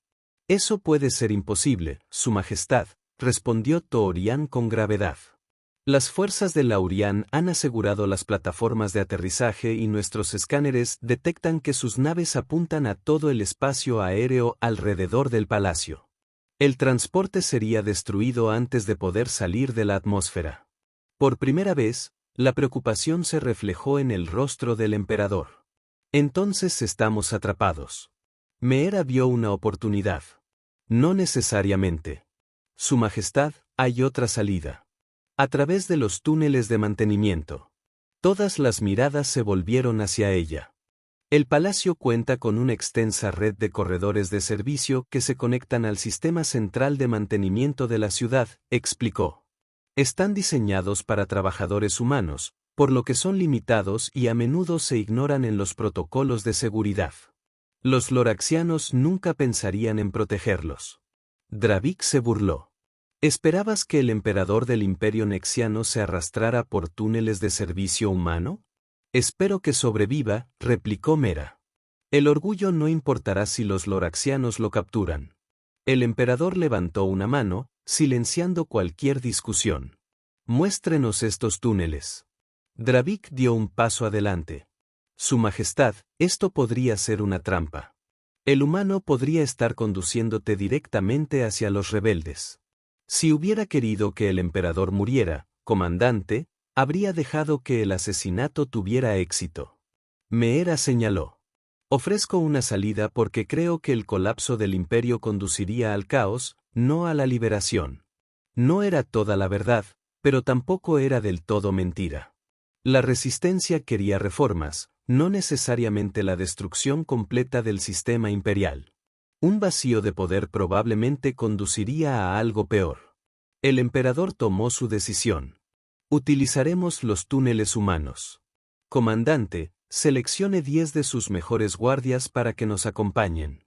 Eso puede ser imposible, Su Majestad, respondió Toorian con gravedad. Las fuerzas de Laurian han asegurado las plataformas de aterrizaje y nuestros escáneres detectan que sus naves apuntan a todo el espacio aéreo alrededor del palacio. El transporte sería destruido antes de poder salir de la atmósfera. Por primera vez, la preocupación se reflejó en el rostro del emperador. Entonces estamos atrapados. Meera vio una oportunidad. No necesariamente. Su Majestad, hay otra salida. A través de los túneles de mantenimiento. Todas las miradas se volvieron hacia ella. El palacio cuenta con una extensa red de corredores de servicio que se conectan al sistema central de mantenimiento de la ciudad, explicó. Están diseñados para trabajadores humanos, por lo que son limitados y a menudo se ignoran en los protocolos de seguridad. Los loraxianos nunca pensarían en protegerlos. Dravik se burló. ¿Esperabas que el emperador del imperio nexiano se arrastrara por túneles de servicio humano? Espero que sobreviva, replicó Meera. El orgullo no importará si los loraxianos lo capturan. El emperador levantó una mano, silenciando cualquier discusión. Muéstrenos estos túneles. Dravik dio un paso adelante. Su Majestad, esto podría ser una trampa. El humano podría estar conduciéndote directamente hacia los rebeldes. Si hubiera querido que el emperador muriera, comandante, habría dejado que el asesinato tuviera éxito. Meera señaló. Ofrezco una salida porque creo que el colapso del imperio conduciría al caos, no a la liberación. No era toda la verdad, pero tampoco era del todo mentira. La resistencia quería reformas, no necesariamente la destrucción completa del sistema imperial. Un vacío de poder probablemente conduciría a algo peor. El emperador tomó su decisión. Utilizaremos los túneles humanos. Comandante, seleccione 10 de sus mejores guardias para que nos acompañen.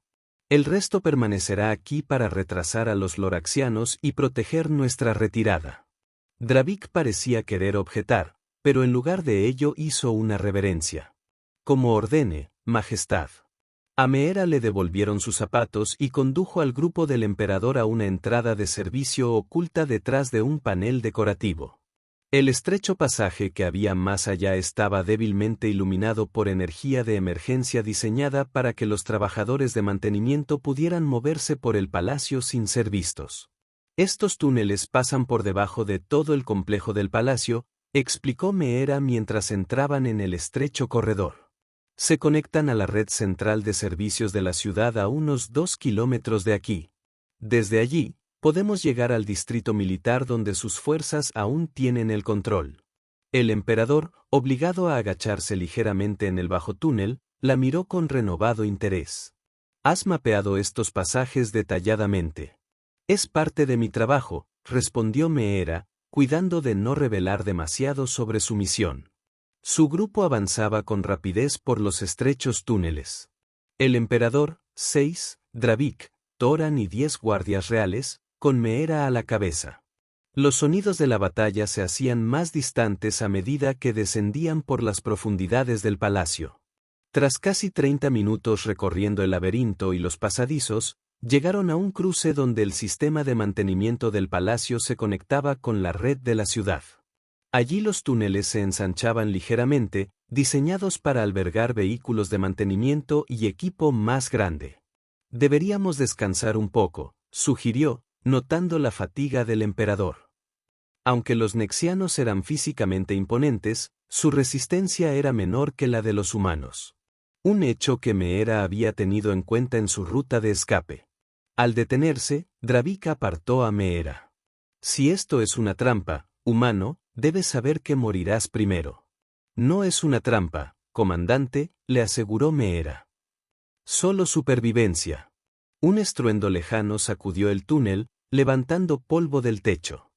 El resto permanecerá aquí para retrasar a los loraxianos y proteger nuestra retirada. Dravik parecía querer objetar, pero en lugar de ello hizo una reverencia. Como ordene, Majestad. A Meera le devolvieron sus zapatos y condujo al grupo del emperador a una entrada de servicio oculta detrás de un panel decorativo. El estrecho pasaje que había más allá estaba débilmente iluminado por energía de emergencia diseñada para que los trabajadores de mantenimiento pudieran moverse por el palacio sin ser vistos. Estos túneles pasan por debajo de todo el complejo del palacio, explicó Meera mientras entraban en el estrecho corredor. Se conectan a la red central de servicios de la ciudad a unos 2 kilómetros de aquí. Desde allí, podemos llegar al distrito militar donde sus fuerzas aún tienen el control. El emperador, obligado a agacharse ligeramente en el bajo túnel, la miró con renovado interés. Has mapeado estos pasajes detalladamente. Es parte de mi trabajo, respondió Meera, cuidando de no revelar demasiado sobre su misión. Su grupo avanzaba con rapidez por los estrechos túneles. El emperador, 6, Dravik, Toran y 10 guardias reales, con Meera a la cabeza. Los sonidos de la batalla se hacían más distantes a medida que descendían por las profundidades del palacio. Tras casi 30 minutos recorriendo el laberinto y los pasadizos, llegaron a un cruce donde el sistema de mantenimiento del palacio se conectaba con la red de la ciudad. Allí los túneles se ensanchaban ligeramente, diseñados para albergar vehículos de mantenimiento y equipo más grande. Deberíamos descansar un poco, sugirió, notando la fatiga del emperador. Aunque los nexianos eran físicamente imponentes, su resistencia era menor que la de los humanos. Un hecho que Meera había tenido en cuenta en su ruta de escape. Al detenerse, Dravik apartó a Meera. Si esto es una trampa, humano, debes saber que morirás primero. No es una trampa, comandante, le aseguró Meera. Solo supervivencia. Un estruendo lejano sacudió el túnel, levantando polvo del techo.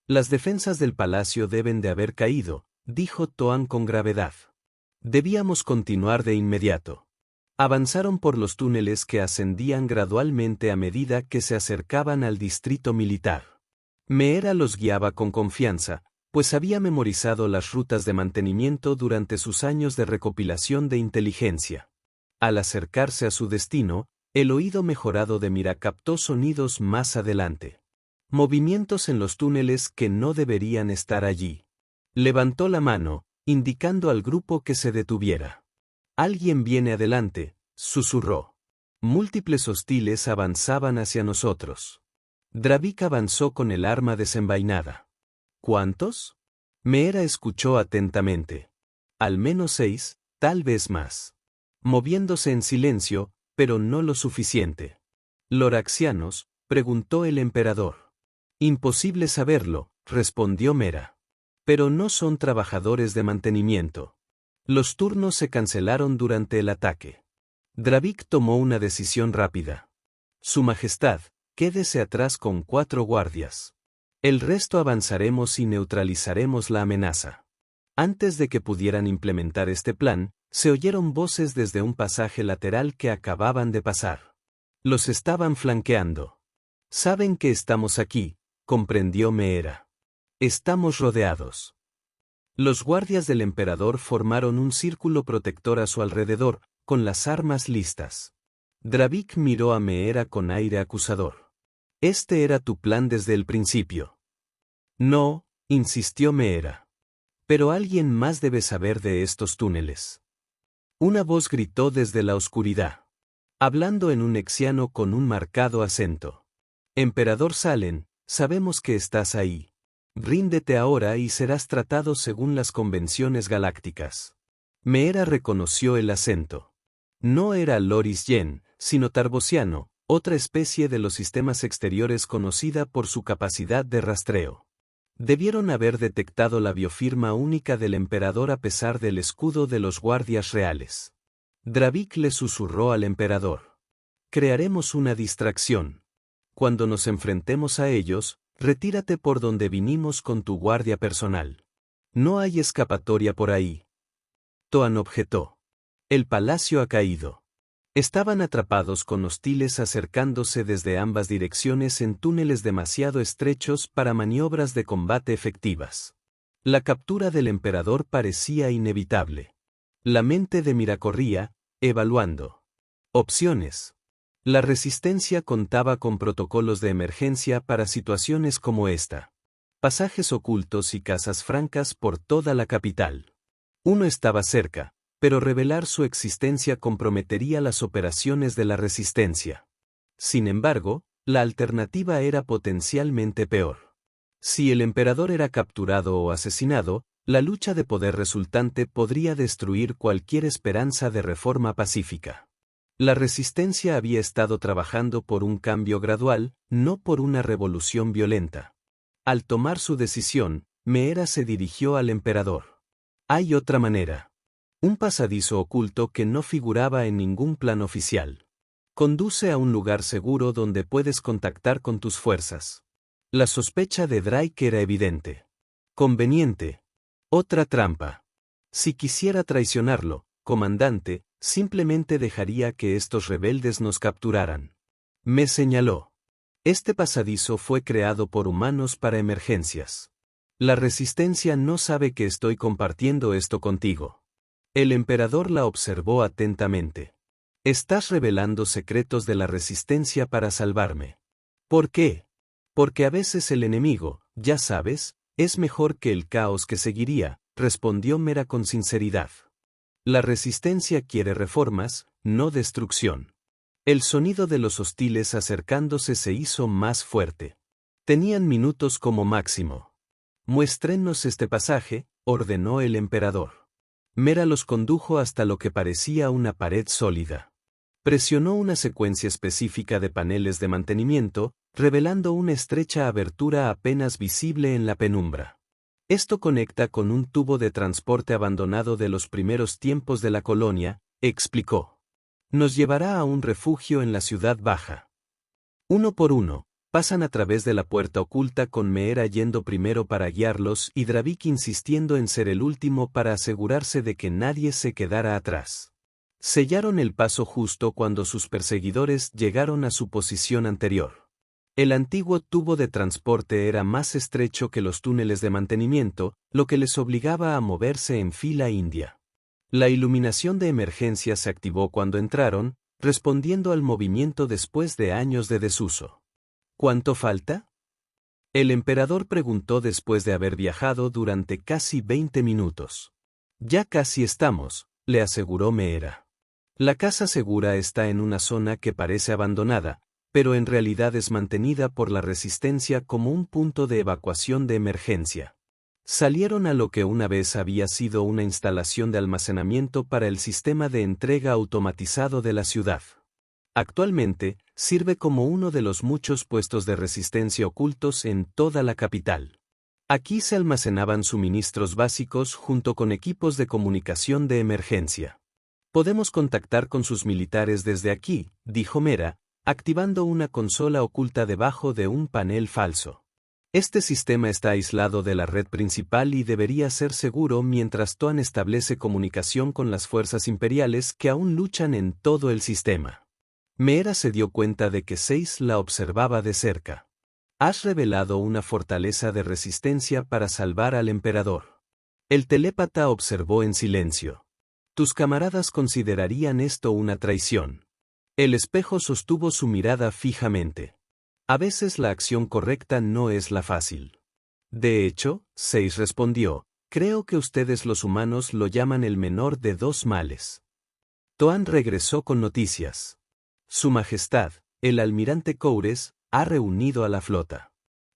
Las defensas del palacio deben de haber caído, dijo Toan con gravedad. Debíamos continuar de inmediato. Avanzaron por los túneles que ascendían gradualmente a medida que se acercaban al distrito militar. Meera los guiaba con confianza, pues había memorizado las rutas de mantenimiento durante sus años de recopilación de inteligencia. Al acercarse a su destino, el oído mejorado de Mira captó sonidos más adelante. Movimientos en los túneles que no deberían estar allí. Levantó la mano, indicando al grupo que se detuviera. Alguien viene adelante, susurró. Múltiples hostiles avanzaban hacia nosotros. Dravik avanzó con el arma desenvainada. ¿Cuántos? Meera escuchó atentamente. Al menos 6, tal vez más. Moviéndose en silencio, pero no lo suficiente. ¿Loraxianos?, preguntó el emperador. Imposible saberlo, respondió Meera. Pero no son trabajadores de mantenimiento. Los turnos se cancelaron durante el ataque. Dravik tomó una decisión rápida. Su Majestad, quédese atrás con 4 guardias. El resto avanzaremos y neutralizaremos la amenaza. Antes de que pudieran implementar este plan, se oyeron voces desde un pasaje lateral que acababan de pasar. Los estaban flanqueando. Saben que estamos aquí, comprendió Meera. Estamos rodeados. Los guardias del emperador formaron un círculo protector a su alrededor, con las armas listas. Dravik miró a Meera con aire acusador. Este era tu plan desde el principio. No, insistió Meera. Pero alguien más debe saber de estos túneles. Una voz gritó desde la oscuridad. Hablando en un nexiano con un marcado acento. Emperador Salen, sabemos que estás ahí. Ríndete ahora y serás tratado según las convenciones galácticas. Meera reconoció el acento. No era Loris Yen, sino Tarbosiano, otra especie de los sistemas exteriores conocida por su capacidad de rastreo. Debieron haber detectado la biofirma única del emperador a pesar del escudo de los guardias reales. Dravik le susurró al emperador. Crearemos una distracción. Cuando nos enfrentemos a ellos, retírate por donde vinimos con tu guardia personal. No hay escapatoria por ahí. Toan objetó. El palacio ha caído. Estaban atrapados con hostiles acercándose desde ambas direcciones en túneles demasiado estrechos para maniobras de combate efectivas. La captura del emperador parecía inevitable. La mente de Mira corría, evaluando opciones. La resistencia contaba con protocolos de emergencia para situaciones como esta. Pasajes ocultos y casas francas por toda la capital. Uno estaba cerca, pero revelar su existencia comprometería las operaciones de la resistencia. Sin embargo, la alternativa era potencialmente peor. Si el emperador era capturado o asesinado, la lucha de poder resultante podría destruir cualquier esperanza de reforma pacífica. La resistencia había estado trabajando por un cambio gradual, no por una revolución violenta. Al tomar su decisión, Meera se dirigió al emperador. Hay otra manera. Un pasadizo oculto que no figuraba en ningún plan oficial. Conduce a un lugar seguro donde puedes contactar con tus fuerzas. La sospecha de Drake era evidente. Conveniente. Otra trampa. Si quisiera traicionarlo, comandante, simplemente dejaría que estos rebeldes nos capturaran. Me señaló. Este pasadizo fue creado por humanos para emergencias. La resistencia no sabe que estoy compartiendo esto contigo. El emperador la observó atentamente. Estás revelando secretos de la resistencia para salvarme. ¿Por qué? Porque a veces el enemigo, ya sabes, es mejor que el caos que seguiría, respondió Mera con sinceridad. La resistencia quiere reformas, no destrucción. El sonido de los hostiles acercándose se hizo más fuerte. Tenían minutos como máximo. Muéstrenos este pasaje, ordenó el emperador. Mera los condujo hasta lo que parecía una pared sólida. Presionó una secuencia específica de paneles de mantenimiento, revelando una estrecha abertura apenas visible en la penumbra. Esto conecta con un tubo de transporte abandonado de los primeros tiempos de la colonia, explicó. Nos llevará a un refugio en la ciudad baja. Uno por uno, pasan a través de la puerta oculta con Meera yendo primero para guiarlos y Dravik insistiendo en ser el último para asegurarse de que nadie se quedara atrás. Sellaron el paso justo cuando sus perseguidores llegaron a su posición anterior. El antiguo tubo de transporte era más estrecho que los túneles de mantenimiento, lo que les obligaba a moverse en fila india. La iluminación de emergencia se activó cuando entraron, respondiendo al movimiento después de años de desuso. ¿Cuánto falta? El emperador preguntó después de haber viajado durante casi 20 minutos. Ya casi estamos, le aseguró Meera. La casa segura está en una zona que parece abandonada, pero en realidad es mantenida por la resistencia como un punto de evacuación de emergencia. Salieron a lo que una vez había sido una instalación de almacenamiento para el sistema de entrega automatizado de la ciudad. Actualmente, sirve como uno de los muchos puestos de resistencia ocultos en toda la capital. Aquí se almacenaban suministros básicos junto con equipos de comunicación de emergencia. Podemos contactar con sus militares desde aquí, dijo Meera, activando una consola oculta debajo de un panel falso. Este sistema está aislado de la red principal y debería ser seguro mientras Toan establece comunicación con las fuerzas imperiales que aún luchan en todo el sistema. Meera se dio cuenta de que Seis la observaba de cerca. Has revelado una fortaleza de resistencia para salvar al emperador. El telépata observó en silencio. Tus camaradas considerarían esto una traición. El espejo sostuvo su mirada fijamente. A veces la acción correcta no es la fácil. De hecho, Seis respondió, creo que ustedes los humanos lo llaman el menor de dos males. Toan regresó con noticias. Su Majestad, el almirante Coures, ha reunido a la flota.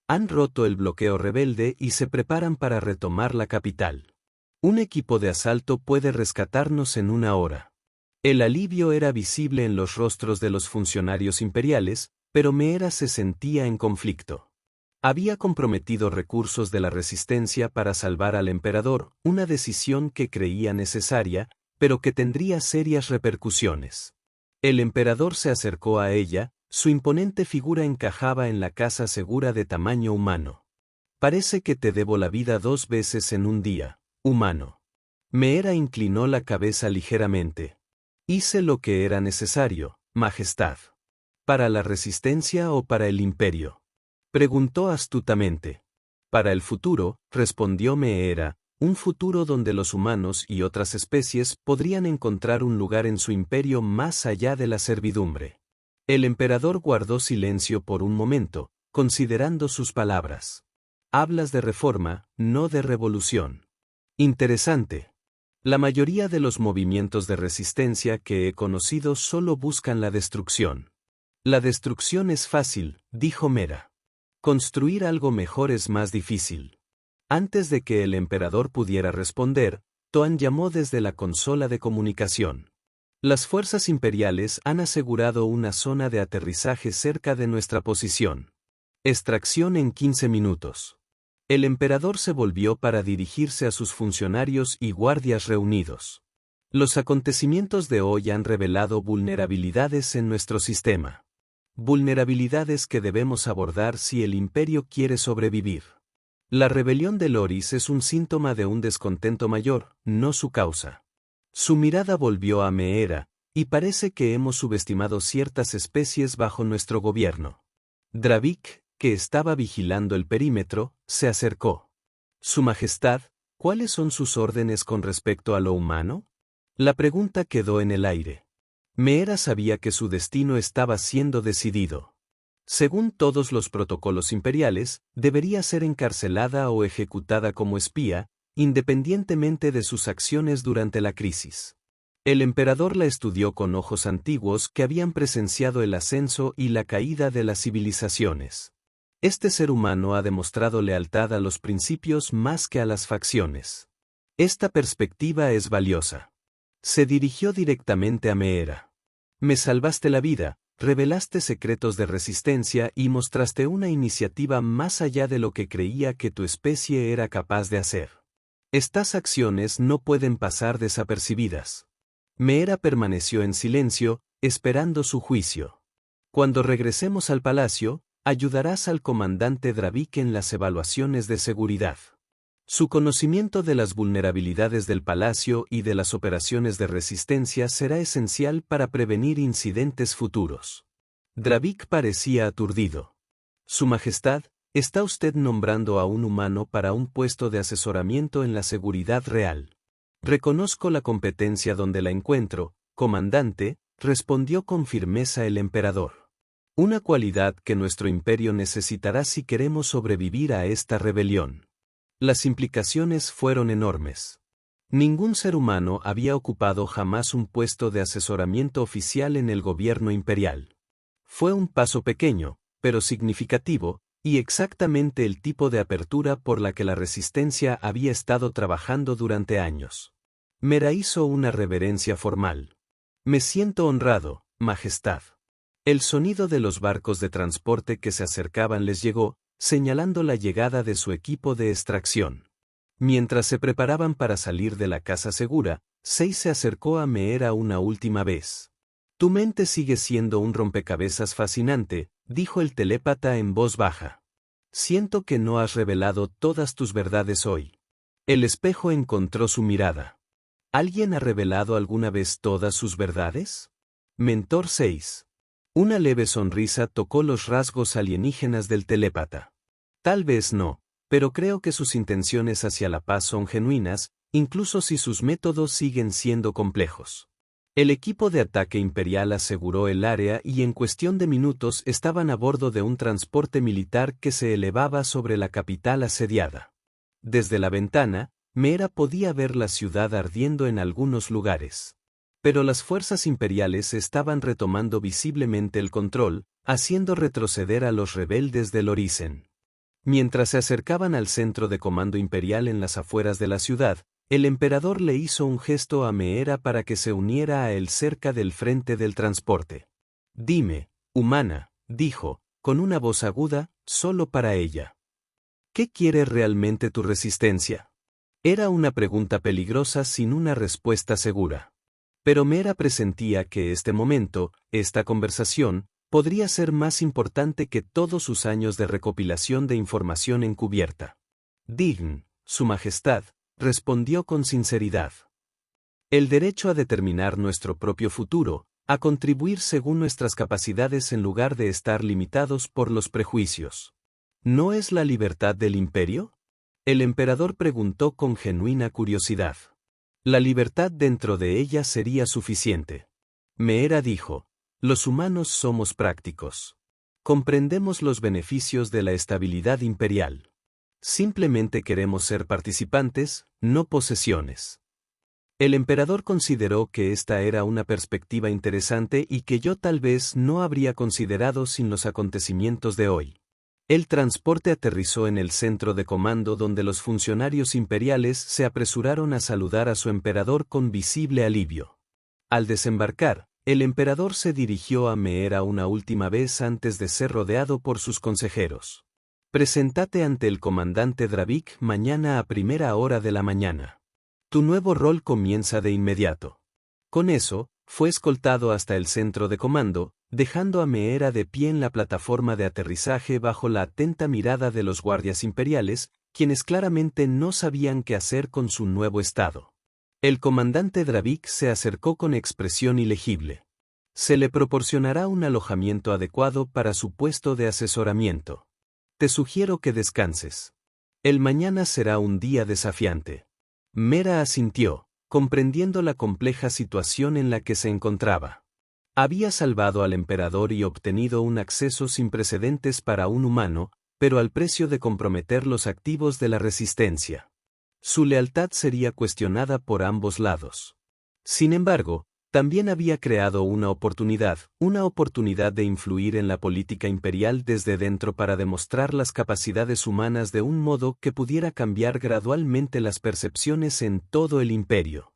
Han roto el bloqueo rebelde y se preparan para retomar la capital. Un equipo de asalto puede rescatarnos en una hora. El alivio era visible en los rostros de los funcionarios imperiales, pero Meera se sentía en conflicto. Había comprometido recursos de la resistencia para salvar al emperador, una decisión que creía necesaria, pero que tendría serias repercusiones. El emperador se acercó a ella, su imponente figura encajaba en la casa segura de tamaño humano. Parece que te debo la vida 2 veces en un día, humano. Meera inclinó la cabeza ligeramente. Hice lo que era necesario, Majestad. ¿Para la resistencia o para el imperio? Preguntó astutamente. Para el futuro, respondió Meera, un futuro donde los humanos y otras especies podrían encontrar un lugar en su imperio más allá de la servidumbre. El emperador guardó silencio por un momento, considerando sus palabras. Hablas de reforma, no de revolución. Interesante. La mayoría de los movimientos de resistencia que he conocido solo buscan la destrucción. La destrucción es fácil, dijo Meera. Construir algo mejor es más difícil. Antes de que el emperador pudiera responder, Toan llamó desde la consola de comunicación. Las fuerzas imperiales han asegurado una zona de aterrizaje cerca de nuestra posición. Extracción en 15 minutos. El emperador se volvió para dirigirse a sus funcionarios y guardias reunidos. Los acontecimientos de hoy han revelado vulnerabilidades en nuestro sistema. Vulnerabilidades que debemos abordar si el imperio quiere sobrevivir. La rebelión de Loris es un síntoma de un descontento mayor, no su causa. Su mirada volvió a Meera, y parece que hemos subestimado ciertas especies bajo nuestro gobierno. Dravik, que estaba vigilando el perímetro, se acercó. Su Majestad, ¿cuáles son sus órdenes con respecto a lo humano? La pregunta quedó en el aire. Meera sabía que su destino estaba siendo decidido. Según todos los protocolos imperiales, debería ser encarcelada o ejecutada como espía, independientemente de sus acciones durante la crisis. El emperador la estudió con ojos antiguos que habían presenciado el ascenso y la caída de las civilizaciones. Este ser humano ha demostrado lealtad a los principios más que a las facciones. Esta perspectiva es valiosa. Se dirigió directamente a Meera. Me salvaste la vida, revelaste secretos de resistencia y mostraste una iniciativa más allá de lo que creía que tu especie era capaz de hacer. Estas acciones no pueden pasar desapercibidas. Meera permaneció en silencio, esperando su juicio. Cuando regresemos al palacio, ayudarás al comandante Dravik en las evaluaciones de seguridad. Su conocimiento de las vulnerabilidades del palacio y de las operaciones de resistencia será esencial para prevenir incidentes futuros. Dravik parecía aturdido. Su Majestad, ¿está usted nombrando a un humano para un puesto de asesoramiento en la seguridad real? Reconozco la competencia donde la encuentro, comandante, respondió con firmeza el emperador. Una cualidad que nuestro imperio necesitará si queremos sobrevivir a esta rebelión. Las implicaciones fueron enormes. Ningún ser humano había ocupado jamás un puesto de asesoramiento oficial en el gobierno imperial. Fue un paso pequeño, pero significativo, y exactamente el tipo de apertura por la que la resistencia había estado trabajando durante años. Meera hizo una reverencia formal. Me siento honrado, Majestad. El sonido de los barcos de transporte que se acercaban les llegó, señalando la llegada de su equipo de extracción. Mientras se preparaban para salir de la casa segura, Sei se acercó a Meera una última vez. Tu mente sigue siendo un rompecabezas fascinante, dijo el telépata en voz baja. Siento que no has revelado todas tus verdades hoy. El espejo encontró su mirada. ¿Alguien ha revelado alguna vez todas sus verdades? Mentor 6. Una leve sonrisa tocó los rasgos alienígenas del telépata. Tal vez no, pero creo que sus intenciones hacia la paz son genuinas, incluso si sus métodos siguen siendo complejos. El equipo de ataque imperial aseguró el área y en cuestión de minutos estaban a bordo de un transporte militar que se elevaba sobre la capital asediada. Desde la ventana, Meera podía ver la ciudad ardiendo en algunos lugares. Pero las fuerzas imperiales estaban retomando visiblemente el control, haciendo retroceder a los rebeldes de Lorisen. Mientras se acercaban al centro de comando imperial en las afueras de la ciudad, El emperador le hizo un gesto a Meera para que se uniera a él cerca del frente del transporte. Dime, humana, dijo, con una voz aguda, solo para ella. ¿Qué quiere realmente tu resistencia? Era una pregunta peligrosa sin una respuesta segura. Pero Meera presentía que este momento, esta conversación, podría ser más importante que todos sus años de recopilación de información encubierta. Dign, Su Majestad, respondió con sinceridad. El derecho a determinar nuestro propio futuro, a contribuir según nuestras capacidades en lugar de estar limitados por los prejuicios. ¿No es la libertad del imperio? El emperador preguntó con genuina curiosidad. La libertad dentro de ella sería suficiente. Meera dijo, los humanos somos prácticos. Comprendemos los beneficios de la estabilidad imperial. Simplemente queremos ser participantes, no posesiones. El emperador consideró que esta era una perspectiva interesante y que yo tal vez no habría considerado sin los acontecimientos de hoy. El transporte aterrizó en el centro de comando donde los funcionarios imperiales se apresuraron a saludar a su emperador con visible alivio. Al desembarcar, el emperador se dirigió a Meera una última vez antes de ser rodeado por sus consejeros. Preséntate ante el comandante Dravik mañana a primera hora de la mañana. Tu nuevo rol comienza de inmediato. Con eso, fue escoltado hasta el centro de comando, dejando a Meera de pie en la plataforma de aterrizaje bajo la atenta mirada de los guardias imperiales, quienes claramente no sabían qué hacer con su nuevo estado. El comandante Dravik se acercó con expresión ilegible. Se le proporcionará un alojamiento adecuado para su puesto de asesoramiento. Te sugiero que descanses. El mañana será un día desafiante. Meera asintió, comprendiendo la compleja situación en la que se encontraba. Había salvado al emperador y obtenido un acceso sin precedentes para un humano, pero al precio de comprometer los activos de la resistencia. Su lealtad sería cuestionada por ambos lados. Sin embargo, también había creado una oportunidad de influir en la política imperial desde dentro para demostrar las capacidades humanas de un modo que pudiera cambiar gradualmente las percepciones en todo el imperio.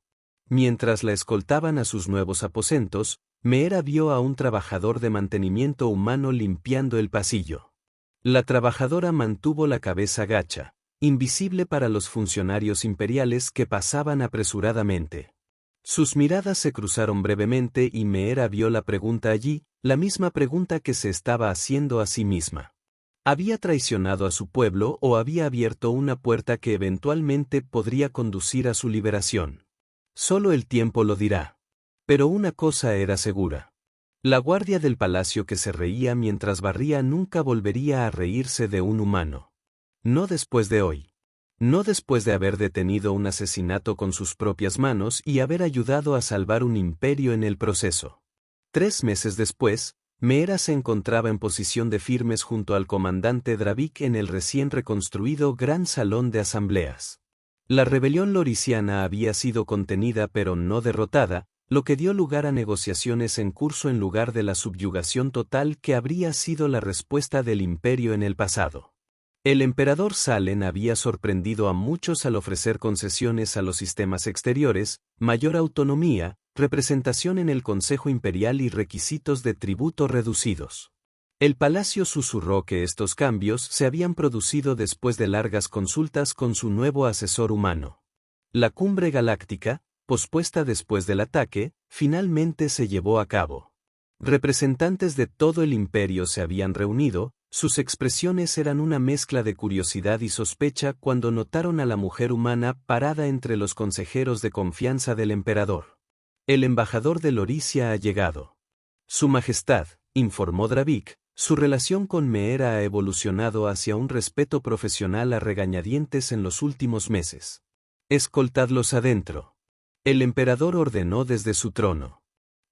Mientras la escoltaban a sus nuevos aposentos, Meera vio a un trabajador de mantenimiento humano limpiando el pasillo. La trabajadora mantuvo la cabeza gacha, invisible para los funcionarios imperiales que pasaban apresuradamente. Sus miradas se cruzaron brevemente y Meera vio la pregunta allí, la misma pregunta que se estaba haciendo a sí misma. ¿Había traicionado a su pueblo o había abierto una puerta que eventualmente podría conducir a su liberación? Solo el tiempo lo dirá. Pero una cosa era segura. La guardia del palacio que se reía mientras barría nunca volvería a reírse de un humano. No después de hoy. No después de haber detenido un asesinato con sus propias manos y haber ayudado a salvar un imperio en el proceso. 3 meses después, Meera se encontraba en posición de firmes junto al comandante Dravik en el recién reconstruido Gran Salón de Asambleas. La rebelión lorisiana había sido contenida pero no derrotada, lo que dio lugar a negociaciones en curso en lugar de la subyugación total que habría sido la respuesta del imperio en el pasado. El emperador Salen había sorprendido a muchos al ofrecer concesiones a los sistemas exteriores, mayor autonomía, representación en el Consejo Imperial y requisitos de tributo reducidos. El palacio susurró que estos cambios se habían producido después de largas consultas con su nuevo asesor humano. La cumbre galáctica, pospuesta después del ataque, finalmente se llevó a cabo. Representantes de todo el imperio se habían reunido. Sus expresiones eran una mezcla de curiosidad y sospecha cuando notaron a la mujer humana parada entre los consejeros de confianza del emperador. El embajador de Lorisia ha llegado. Su Majestad, informó Dravik, su relación con Meera ha evolucionado hacia un respeto profesional a regañadientes en los últimos meses. Escoltadlos adentro. El emperador ordenó desde su trono.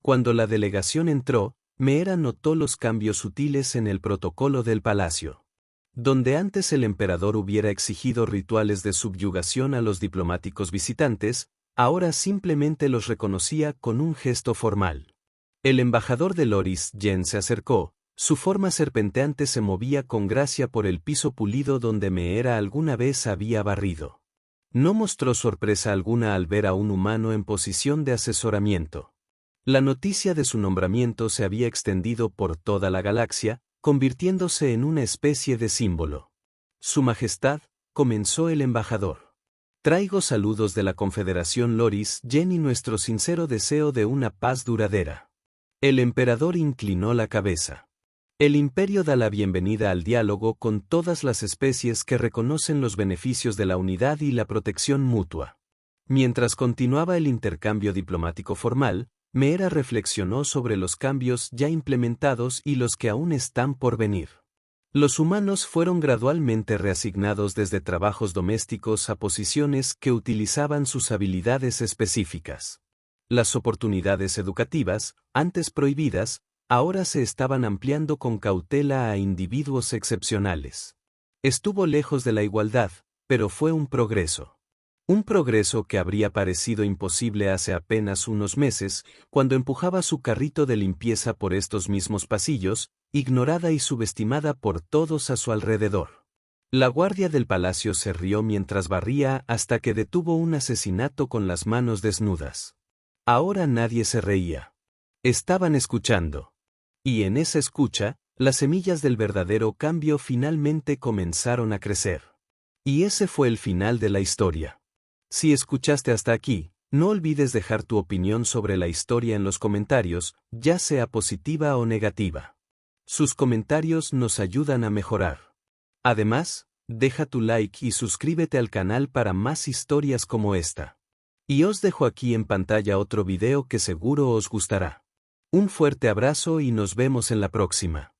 Cuando la delegación entró, Meera notó los cambios sutiles en el protocolo del palacio. Donde antes el emperador hubiera exigido rituales de subyugación a los diplomáticos visitantes, ahora simplemente los reconocía con un gesto formal. El embajador de Loris, Jen, se acercó, su forma serpenteante se movía con gracia por el piso pulido donde Meera alguna vez había barrido. No mostró sorpresa alguna al ver a un humano en posición de asesoramiento. La noticia de su nombramiento se había extendido por toda la galaxia, convirtiéndose en una especie de símbolo. Su Majestad, comenzó el embajador. Traigo saludos de la Confederación Loris Yen y nuestro sincero deseo de una paz duradera. El emperador inclinó la cabeza. El imperio da la bienvenida al diálogo con todas las especies que reconocen los beneficios de la unidad y la protección mutua. Mientras continuaba el intercambio diplomático formal, Meera reflexionó sobre los cambios ya implementados y los que aún están por venir. Los humanos fueron gradualmente reasignados desde trabajos domésticos a posiciones que utilizaban sus habilidades específicas. Las oportunidades educativas, antes prohibidas, ahora se estaban ampliando con cautela a individuos excepcionales. Estuvo lejos de la igualdad, pero fue un progreso. Un progreso que habría parecido imposible hace apenas unos meses, cuando empujaba su carrito de limpieza por estos mismos pasillos, ignorada y subestimada por todos a su alrededor. La guardia del palacio se rió mientras barría hasta que detuvo un asesinato con las manos desnudas. Ahora nadie se reía. Estaban escuchando. Y en esa escucha, las semillas del verdadero cambio finalmente comenzaron a crecer. Y ese fue el final de la historia. Si escuchaste hasta aquí, no olvides dejar tu opinión sobre la historia en los comentarios, ya sea positiva o negativa. Sus comentarios nos ayudan a mejorar. Además, deja tu like y suscríbete al canal para más historias como esta. Y os dejo aquí en pantalla otro video que seguro os gustará. Un fuerte abrazo y nos vemos en la próxima.